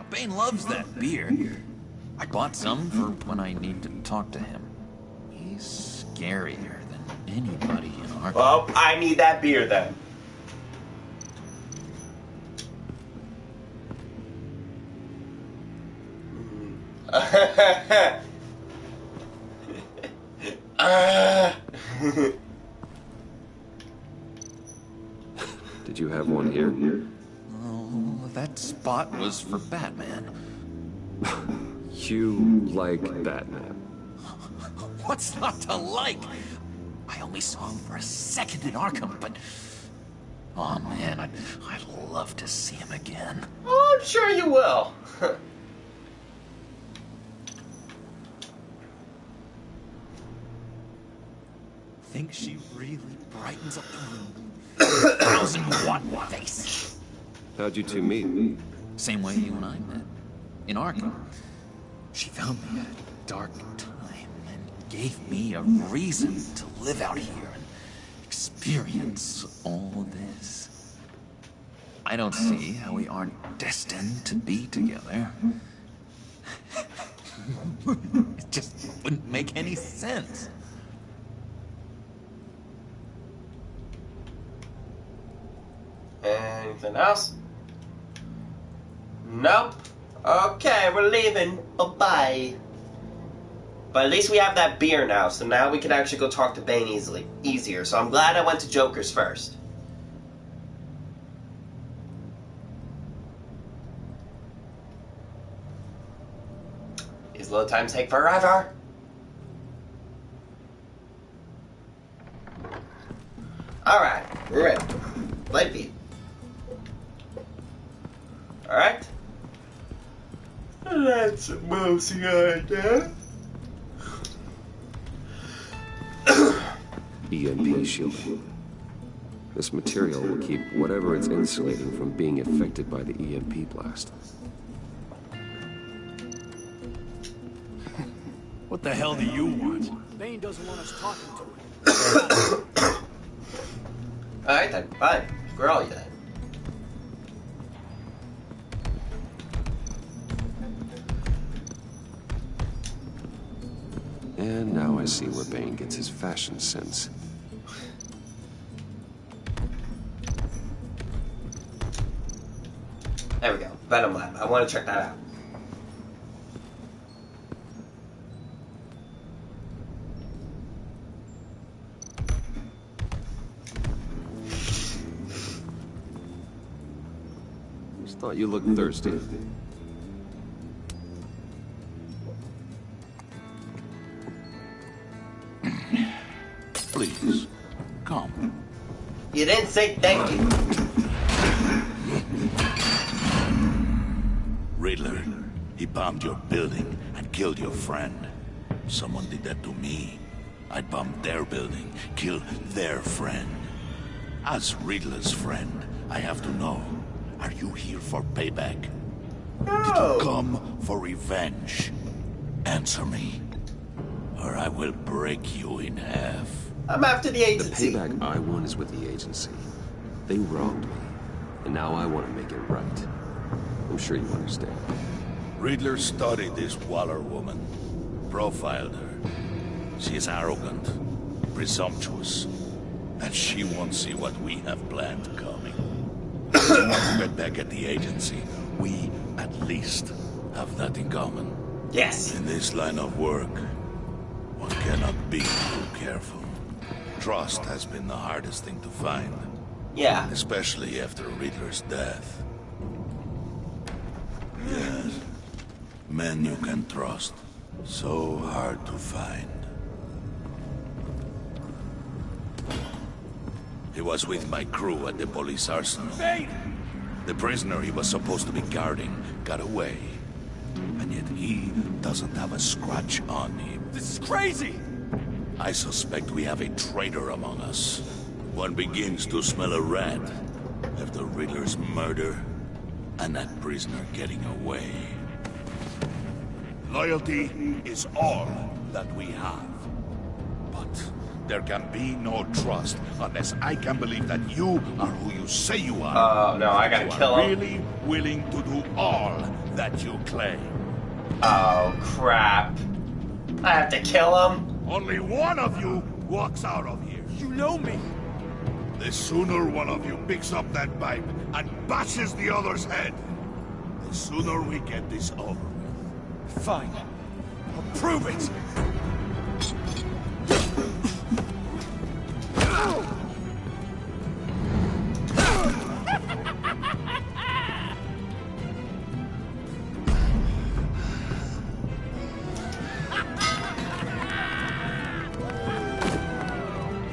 S11: Bane loves that beer. I bought some for when I need to talk to him. He's scarier than anybody in our...
S1: Well, I need that beer then.
S2: Did you have one here?
S11: Oh, that spot was for Batman.
S2: You like Batman?
S11: What's not to like? I only saw him for a second in Arkham, but... Oh man, I'd love to see him again.
S1: Oh, I'm sure you will.
S11: Think she really brightens up the room. 1,000-watt face.
S2: How'd you two meet?
S11: Same way you and I met. In Arkham. She found me at a dark time and gave me a reason to live out here and experience all this. I don't see how we aren't destined to be together. It just wouldn't make any sense.
S1: Anything else? Nope. Okay, we're leaving. Bye-bye. But at least we have that beer now, so now we can actually go talk to Bane easier. So I'm glad I went to Joker's first. These load times take forever. Alright, we're ready. Light beat. Alright. Let's mosey on down.
S2: EMP shielding. This material will keep whatever it's insulating from being affected by the EMP blast.
S8: What the hell do you want?
S4: Bane doesn't want us talking to him.
S1: Alright then, fine. Screw all you then.
S2: And now I see where Bane gets his fashion sense.
S1: There we go. Venom Lab. I want to check that out.
S2: Just thought you looked thirsty.
S17: Please, come.
S1: You didn't say thank you.
S17: Riddler, he bombed your building and killed your friend. Someone did that to me. I'd bomb their building, kill their friend. As Riddler's friend, I have to know, are you here for payback?
S1: No.
S17: Did you come for revenge? Answer me, or I will break you in half.
S1: I'm after the agency.
S2: The payback I want is with the agency. They wronged me, and now I want to make it right. I'm sure you understand.
S17: Riddler studied this Waller woman, profiled her. She is arrogant, presumptuous, and she won't see what we have planned coming. If you want to get back at the agency, we at least have that in common.
S1: Yes.
S17: In this line of work, One cannot be too careful. Trust has been the hardest thing to find.
S1: Yeah.
S17: Especially after Riddler's death. Yes. Men you can trust. So hard to find. He was with my crew at the police arsenal. The prisoner he was supposed to be guarding got away. And yet he doesn't have a scratch on him.
S7: This is crazy!
S17: I suspect we have a traitor among us. One begins to smell a rat after Riddler's murder and that prisoner getting away. Loyalty is all that we have. But there can be no trust unless I can believe that you are who you say you are.
S1: Oh, no, I gotta kill him.
S17: Really willing to do all that you claim.
S1: Oh, crap. I have to kill him?
S17: Only one of you walks out of here.
S7: You know me.
S17: The sooner one of you picks up that pipe and bashes the other's head, the sooner we get this over with.
S7: Fine. I'll prove it.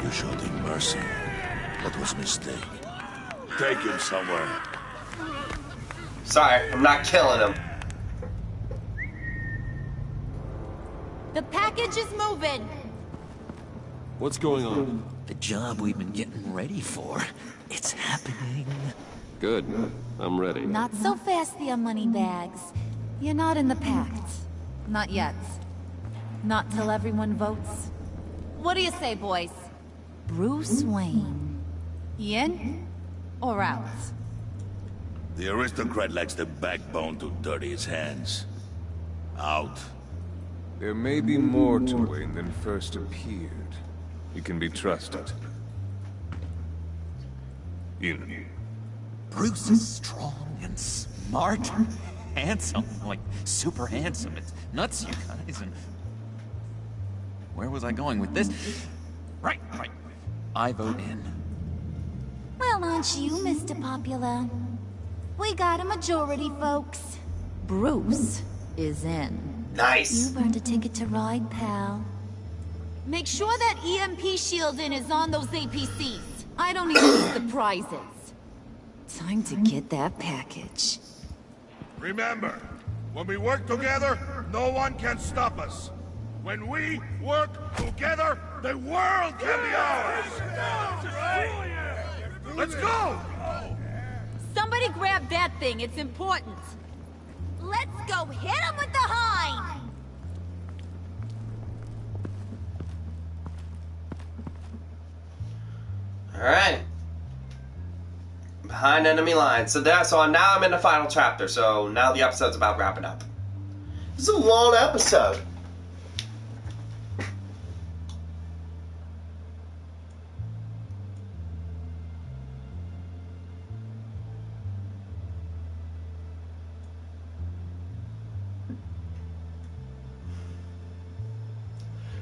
S17: You showed him mercy. That was a mistake. Take him somewhere.
S1: Sorry, I'm not killing him.
S16: The package is moving.
S4: What's going on?
S11: The job we've been getting ready for. It's happening.
S2: Good. I'm ready.
S13: Not so fast, the money bags. You're not in the Pact. Not yet. Not till everyone votes. What do you say, boys? Bruce Wayne. In or out?
S17: The aristocrat lacks the backbone to dirty his hands. Out.
S18: There may be more to Wayne than first appeared. You can be trusted. In.
S11: Bruce is strong and smart. Handsome. Like, super handsome. It's nuts, you guys. And where was I going with this? Right. I vote in.
S13: Well, aren't you, Mr. Popular? We got a majority, folks. Bruce is in.
S1: Nice.
S13: You've earned a ticket to ride, pal.
S16: Make sure that EMP shielding is on those APCs. I don't even need the prizes.
S13: Time to get that package.
S17: Remember, when we work together, no one can stop us. When we work together, the world can be ours! Let's go!
S16: Somebody grab that thing, it's important. Let's go hit him with the hind!
S1: Alright. Behind enemy lines. So now I'm in the final chapter, so now the episode's about wrapping up. This is a long episode.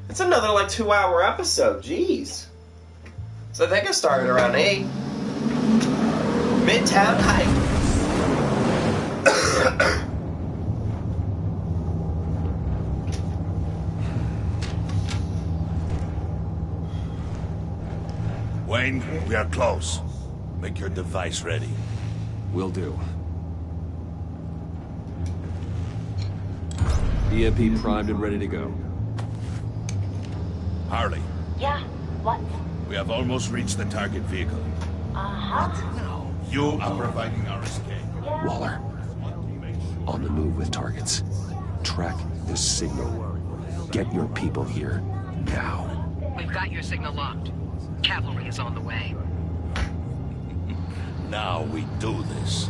S1: It's another like 2-hour episode, jeez. So I think it started around 8. Midtown Heights.
S17: Wayne, we are close. Make your device ready.
S2: Will do. EMP primed and ready to go.
S17: Harley,
S9: Yeah, what?
S17: we have almost reached the target vehicle.
S9: Uh-huh.
S17: You are providing our escape.
S2: Waller. On the move with targets. Track the signal. Get your people here now.
S3: We've got your signal locked. Cavalry is on the way.
S17: Now we do this.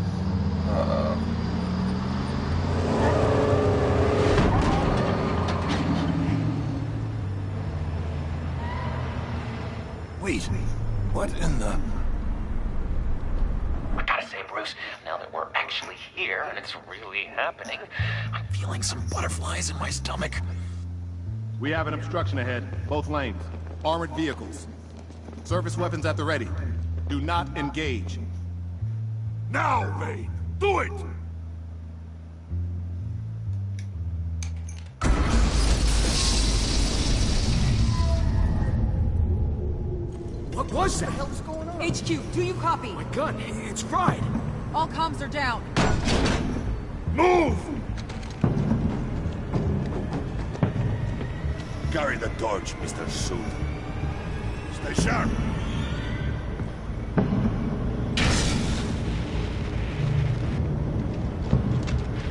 S11: Wait, what in the...
S19: I gotta say, Bruce, now that we're actually here and it's really happening,
S11: I'm feeling some butterflies in my stomach.
S20: We have an obstruction ahead, both lanes. Armored vehicles. Service weapons at the ready. Do not engage.
S17: Now, Vane! Do it!
S4: What was that?
S16: What the hell's going on? HQ, do you copy?
S4: My gun, it's fried.
S16: All comms are down.
S17: Move! Carry the torch, Mr. Suit. Stay sharp.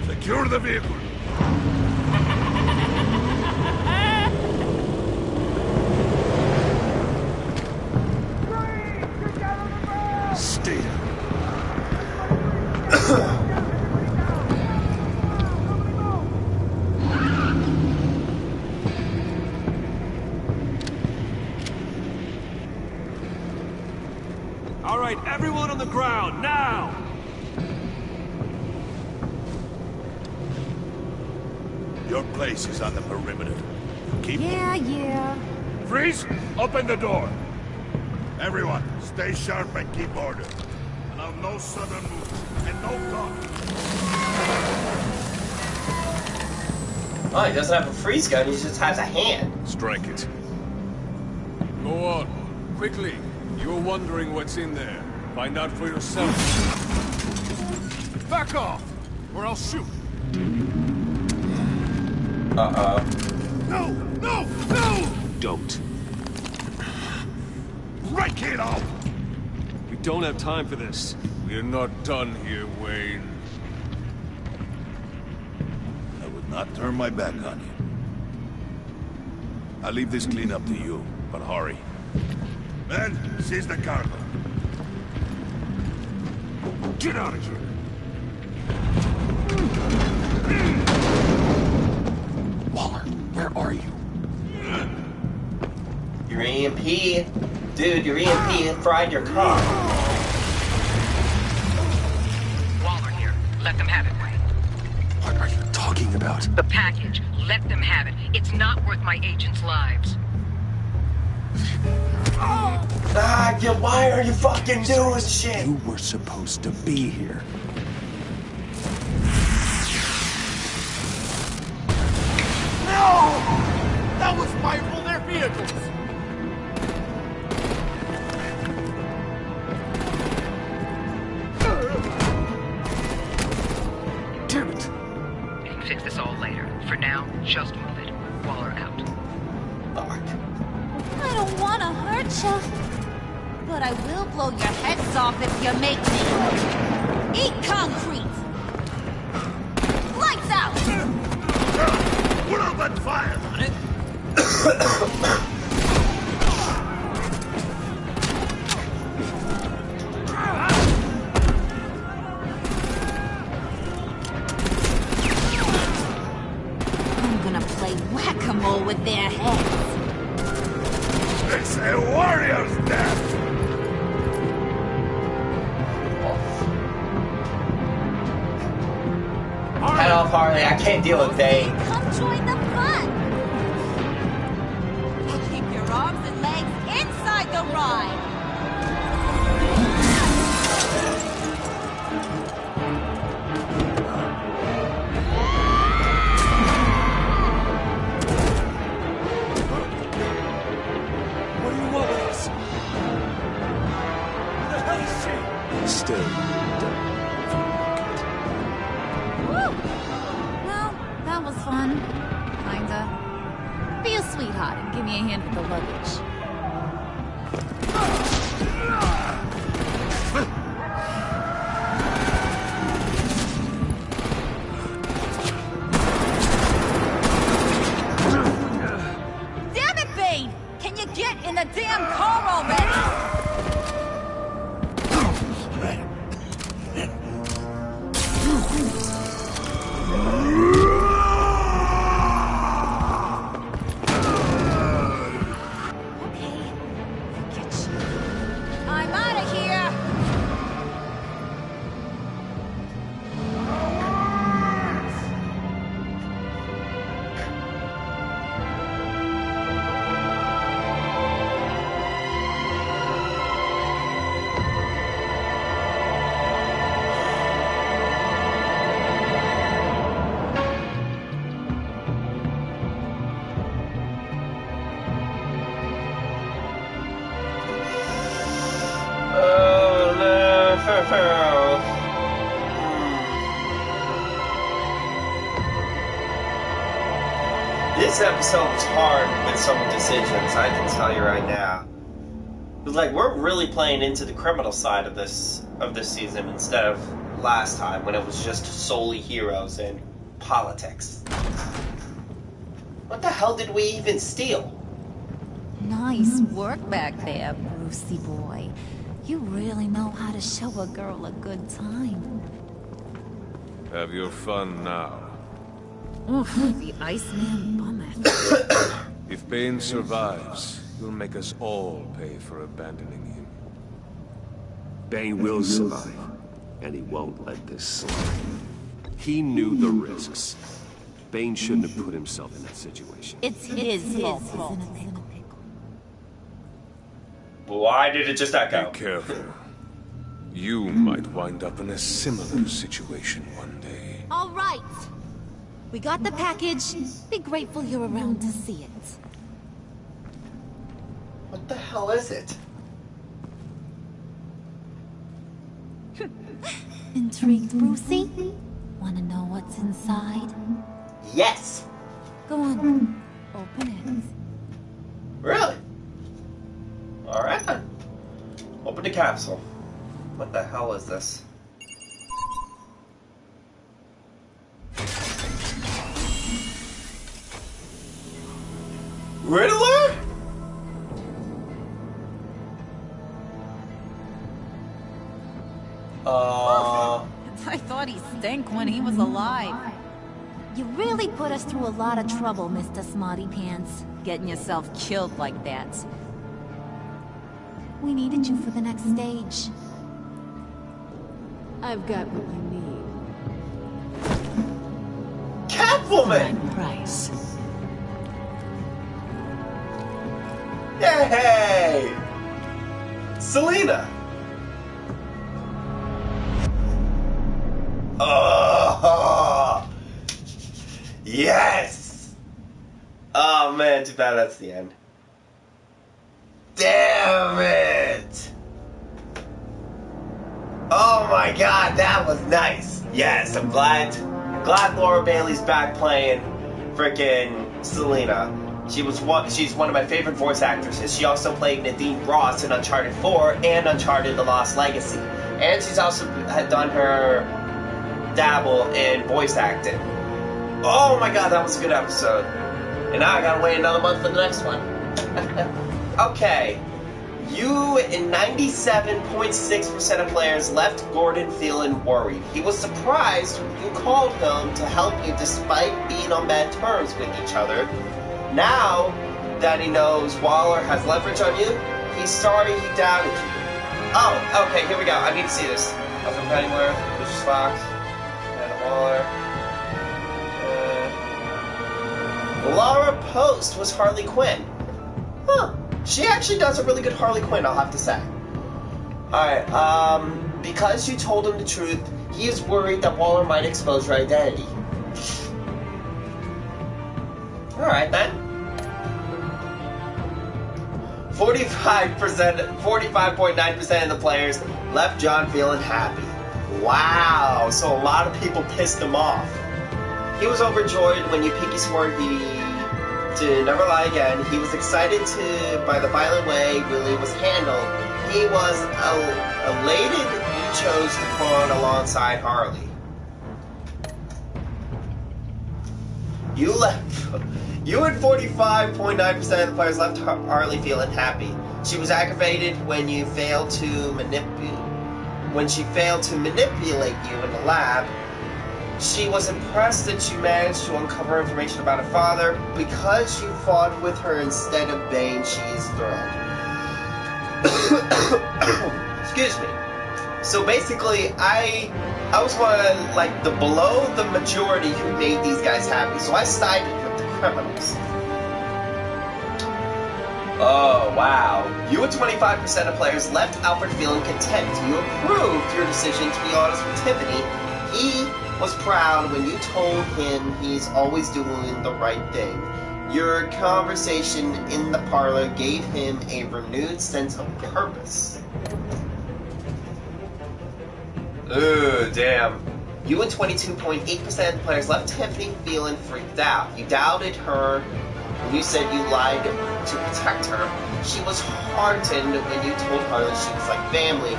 S17: Secure the vehicle. Stay down.
S7: All right, everyone on the ground, now!
S17: Your place is on the perimeter. Keep
S12: Yeah.
S17: Freeze! Open the door! Everyone, stay sharp and keep order. Allow no sudden moves, and no talk.
S1: Oh, he doesn't have a freeze gun, he just has a hand.
S18: Strike it.
S8: Go on. Quickly. You're wondering what's in there. Find out for yourself.
S20: Back off, or I'll shoot.
S1: Uh-oh.
S17: No! No! No!
S18: Don't.
S17: Right, kiddo!
S18: We don't have time for this.
S8: We're not done here, Wayne.
S17: I would not turn my back on you. I'll leave this cleanup to you, but hurry. Men, seize the cargo. Get out of here!
S11: Waller, where are you?
S1: Your EMP. Dude, your EMP fried your car.
S3: Waller here. Let them have it, Wayne.
S11: What are you talking about?
S3: The package. Let them have it. It's not worth my agents' lives.
S1: Why are you fucking doing shit?
S11: You were supposed to be here.
S20: No! That was fire on their vehicles!
S11: Damn it!
S3: We can fix this all later. For now, just move it. Waller out.
S1: Fuck.
S13: I don't want to hurt you, but I will blow your heads off if you make me. Eat concrete! Lights out!
S17: Put up that fire on it!
S13: I'm gonna play whack-a-mole with their heads.
S17: It's a warrior's death!
S1: Head off, Harley. I can't deal with Dane.
S13: Come join the fun! Keep your arms and legs inside the ride!
S7: What do you want with us? Who the hell is she?
S2: Still,
S13: Woo! Well, that was fun. Kinda. Be a sweetheart and give me a hand with the luggage. Damn it, Bane! Can you get in the damn car already? I'm out of here!
S1: This episode was hard with some decisions, I can tell you right now. It was like, we're really playing into the criminal side of this season instead of last time when it was just solely heroes and politics. What the hell did we even steal?
S13: Nice work back there, Brucey boy. You really know how to show a girl a good time.
S18: Have your fun now.
S13: Oof, the Iceman bummer.
S18: If Bane survives, you'll make us all pay for abandoning him.
S2: Bane will survive, and he won't let this slide. He knew the risks. Bane shouldn't have put himself in that situation.
S13: It's his fault he's in a pickle.
S1: Why did it just echo?
S18: Be careful. You might wind up in a similar situation one day.
S13: All right. We got the package. Be grateful you're around to see it.
S1: What the hell is it?
S13: Intrigued, Brucey? Wanna know what's inside?
S1: Yes!
S13: Go on, open it.
S1: Really? Alright then. Open the capsule. What the hell is this? Riddler?
S16: I thought he stank when he was alive.
S13: You really put us through a lot of trouble, Mr. Smarty Pants.
S16: Getting yourself killed like that.
S13: We needed you for the next stage.
S14: I've got what you need.
S1: Catwoman!
S14: Price.
S1: Yay! Selena! Oh! Yes! Oh man, too bad that's the end. Damn it! Oh my god, that was nice. Yes, I'm glad Laura Bailey's back playing frickin' Selena. She's one of my favorite voice actresses. She also played Nadine Ross in Uncharted 4 and Uncharted: The Lost Legacy. And she's also had done her dabble in voice acting. Oh my god, that was a good episode. And now I gotta wait another month for the next one. Okay. You and 97.6% of players left Gordon feeling worried. He was surprised you called him to help you despite being on bad terms with each other. Now that he knows Waller has leverage on you, he's sorry he doubted you. Oh, okay, here we go. I need to see this. Alfred Pennyworth, Lucius Fox, Amanda Waller. Laura Post was Harley Quinn. Huh. She actually does a really good Harley Quinn, I'll have to say. Alright, because you told him the truth, he is worried that Waller might expose your identity. Alright then. 45.9% of the players left John feeling happy. Wow, so a lot of people pissed him off. He was overjoyed when you pinky swore to never lie again. He was excited by the violent way Willie was handled. He was elated you chose to pawn alongside Harley. You and 45.9% of the players left Harley feeling happy. She was aggravated when you failed to manipulate you in the lab. She was impressed that you managed to uncover information about her father. Because you fought with her instead of Bane, she is thrilled. Excuse me. So basically, I was one of like the below the majority who made these guys happy. So I sided with the criminals. Oh wow. You and 25% of players left Alfred feeling content. You approved your decision to be honest with Tiffany. He was proud when you told him he's always doing the right thing. Your conversation in the parlor gave him a renewed sense of purpose. Ooh, damn. You and 22.8% of the players left Tiffany feeling freaked out. You doubted her when you said you lied to protect her. She was heartened when you told her that she was like family.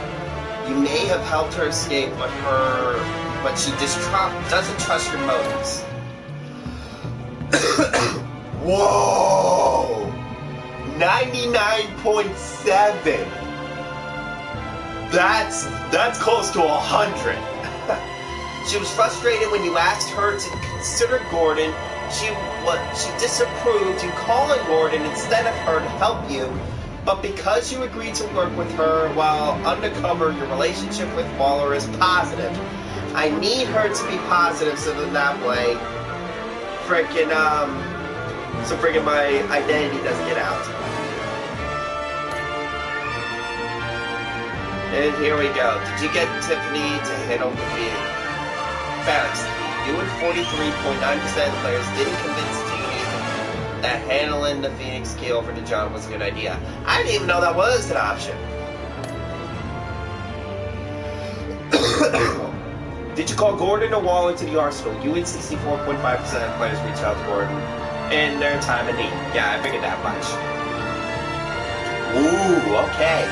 S1: You may have helped her escape, but she doesn't trust your motives. Whoa! 99.7. That's close to 100. She was frustrated when you asked her to consider Gordon. She disapproved you calling Gordon instead of her to help you. But because you agreed to work with her while undercover, your relationship with Waller is positive. I need her to be positive so that way, so my identity doesn't get out. And here we go. Did you get Tiffany to handle the game? Facts. You and 43.9% of players didn't convince Tiffany that handling the Phoenix key over to John was a good idea. I didn't even know that was an option. Did you call Gordon or Waller to the arsenal? You and 64.5% of players reached out to Gordon in their time of need. Yeah, I figured that much. Ooh, okay.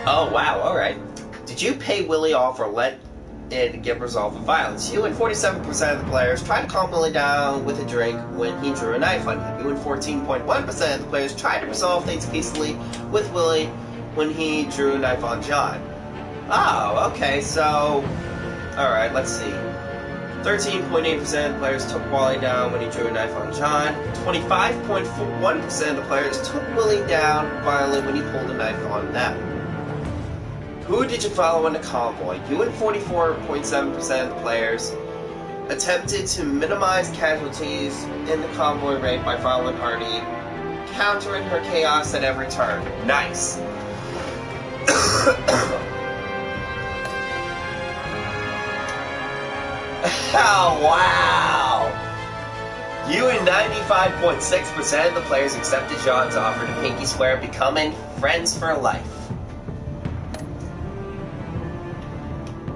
S1: Oh, wow, alright. Did you pay Willie off or let it get resolved with violence? You and 47% of the players tried to calm Willie down with a drink when he drew a knife on you. You and 14.1% of the players tried to resolve things peacefully with Willie when he drew a knife on John. Oh, okay, so... Alright, let's see. 13.8% of the players took Wally down when he drew a knife on John. 25.1% of the players took Willie down violently when he pulled a knife on them. Who did you follow in the convoy? You and 44.7% of the players attempted to minimize casualties in the convoy raid by following Hardy, countering her chaos at every turn. Nice. Oh, wow! You and 95.6% of the players accepted John's offer to pinky swear, becoming friends for life.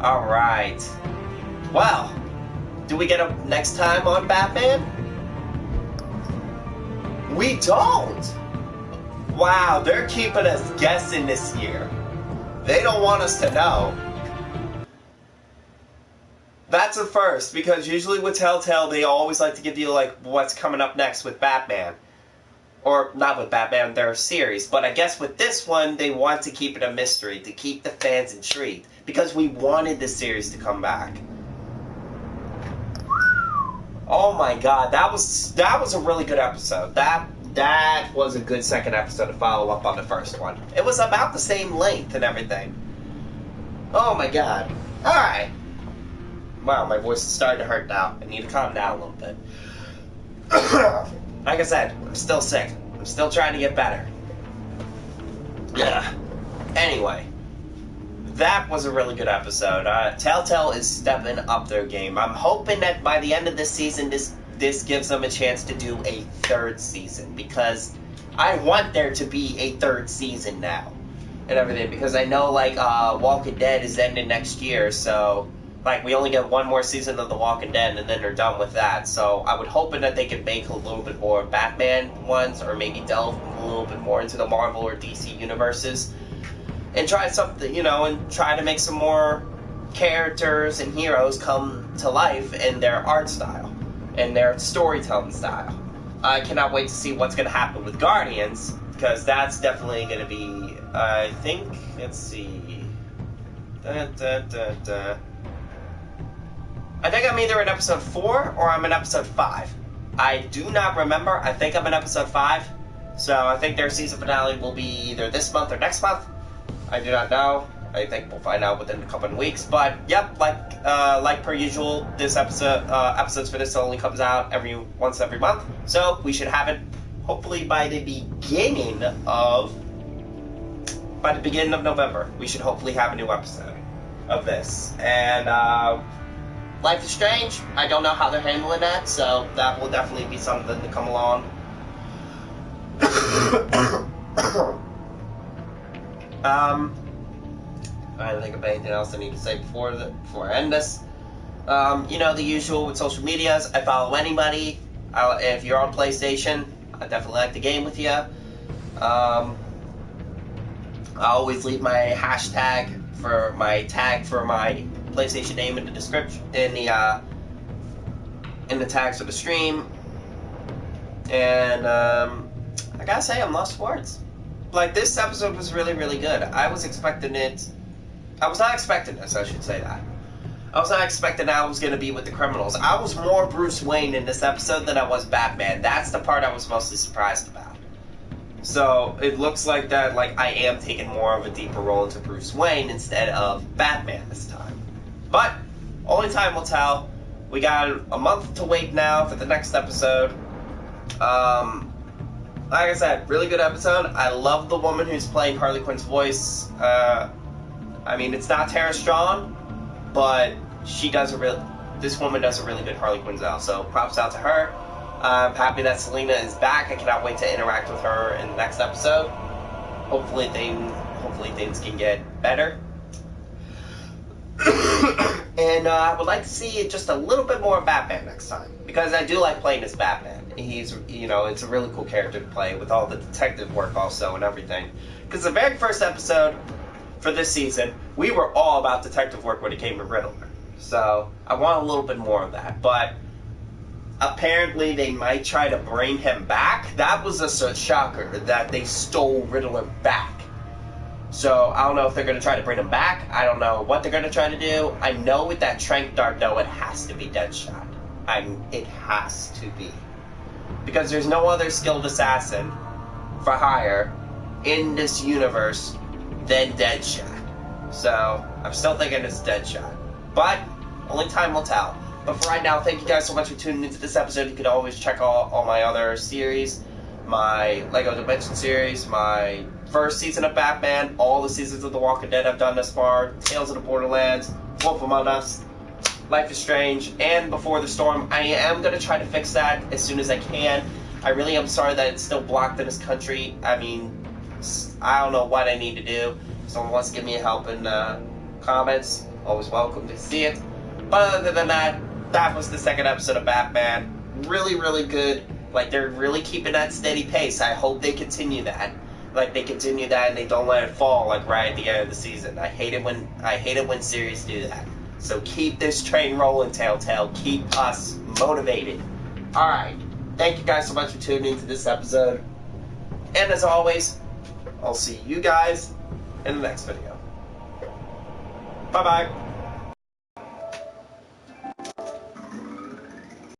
S1: Alright. Well, do we get up next time on Batman? We don't! Wow, they're keeping us guessing this year. They don't want us to know. That's a first, because usually with Telltale, they always like to give you, like, what's coming up next with Batman. Or, not with Batman, their series. But I guess with this one, they want to keep it a mystery, to keep the fans intrigued. Because we wanted this series to come back. Oh my god, that was a really good episode. That was a good second episode to follow up on the first one. It was about the same length and everything. Oh my god. Alright. Wow, my voice is starting to hurt now. I need to calm down a little bit. Like I said, I'm still sick. I'm still trying to get better. Yeah. Anyway. That was a really good episode. Telltale is stepping up their game. I'm hoping that by the end of this season, this gives them a chance to do a third season. Because I want there to be a third season now. And everything. Because I know, like, Walking Dead is ending next year. So, like, we only get one more season of The Walking Dead and then they're done with that. So, I would hoping that they could make a little bit more Batman ones. Or maybe delve a little bit more into the Marvel or DC universes. And try something, and try to make some more characters and heroes come to life in their art style and their storytelling style. I cannot wait to see what's going to happen with Guardians, because that's definitely going to be, I think, let's see. I think I'm either in episode 4 or I'm in episode 5. I do not remember. I think I'm in episode 5. So I think their season finale will be either this month or next month. I do not know. I think we'll find out within a couple of weeks. But yep, like per usual, this episodes for this only comes out once every month. So we should have it hopefully by the beginning of November. We should hopefully have a new episode of this. And Life is Strange. I don't know how they're handling that, so that will definitely be something to come along. I don't think of anything else I need to say before I end this. You know, the usual with social medias. I follow anybody. If you're on PlayStation, I definitely like the game with you. I always leave my hashtag for my tag for my PlayStation name in the description, in the tags for the stream. And I gotta say, I'm lost for words. Like, this episode was really, really good. I was not expecting this, I should say that. I was not expecting I was going to be with the criminals. I was more Bruce Wayne in this episode than I was Batman. That's the part I was mostly surprised about. So, it looks like that, like, I am taking more of a deeper role into Bruce Wayne instead of Batman this time. But, only time will tell. We got a month to wait now for the next episode. Like I said, really good episode. I love the woman who's playing Harley Quinn's voice. I mean, it's not Tara Strong, but this woman does a really good Harley Quinn style, so props out to her. I'm happy that Selina is back. I cannot wait to interact with her in the next episode. Hopefully things can get better. And I would like to see just a little bit more of Batman next time, because I do like playing as Batman. He's, you know, it's a really cool character to play with all the detective work also and everything. Because the very first episode for this season, we were all about detective work when it came to Riddler. So I want a little bit more of that. But apparently they might try to bring him back. That was a shocker that they stole Riddler back. So I don't know if they're going to try to bring him back. I don't know what they're going to try to do. I know with that Trank Dart, though, it has to be Deadshot. It has to be. Because there's no other skilled assassin for hire in this universe than Deadshot. So I'm still thinking it's Deadshot. But only time will tell. But for right now, thank you guys so much for tuning into this episode. You can always check all my other series. My Lego Dimension series, my first season of Batman, all the seasons of The Walking Dead I've done thus far, Tales of the Borderlands, Wolf Among Us, Life is Strange, and Before the Storm. I am going to try to fix that as soon as I can. I really am sorry that it's still blocked in this country. I mean, I don't know what I need to do. If someone wants to give me a help in comments, always welcome to see it. But other than that, that was the second episode of Batman. Really, really good. Like, they're really keeping that steady pace. I hope they continue that. Like, they continue that and they don't let it fall, like, right at the end of the season. I hate it when series do that. So keep this train rolling, Telltale. Keep us motivated. Alright. Thank you guys so much for tuning into this episode. And as always, I'll see you guys in the next video. Bye-bye.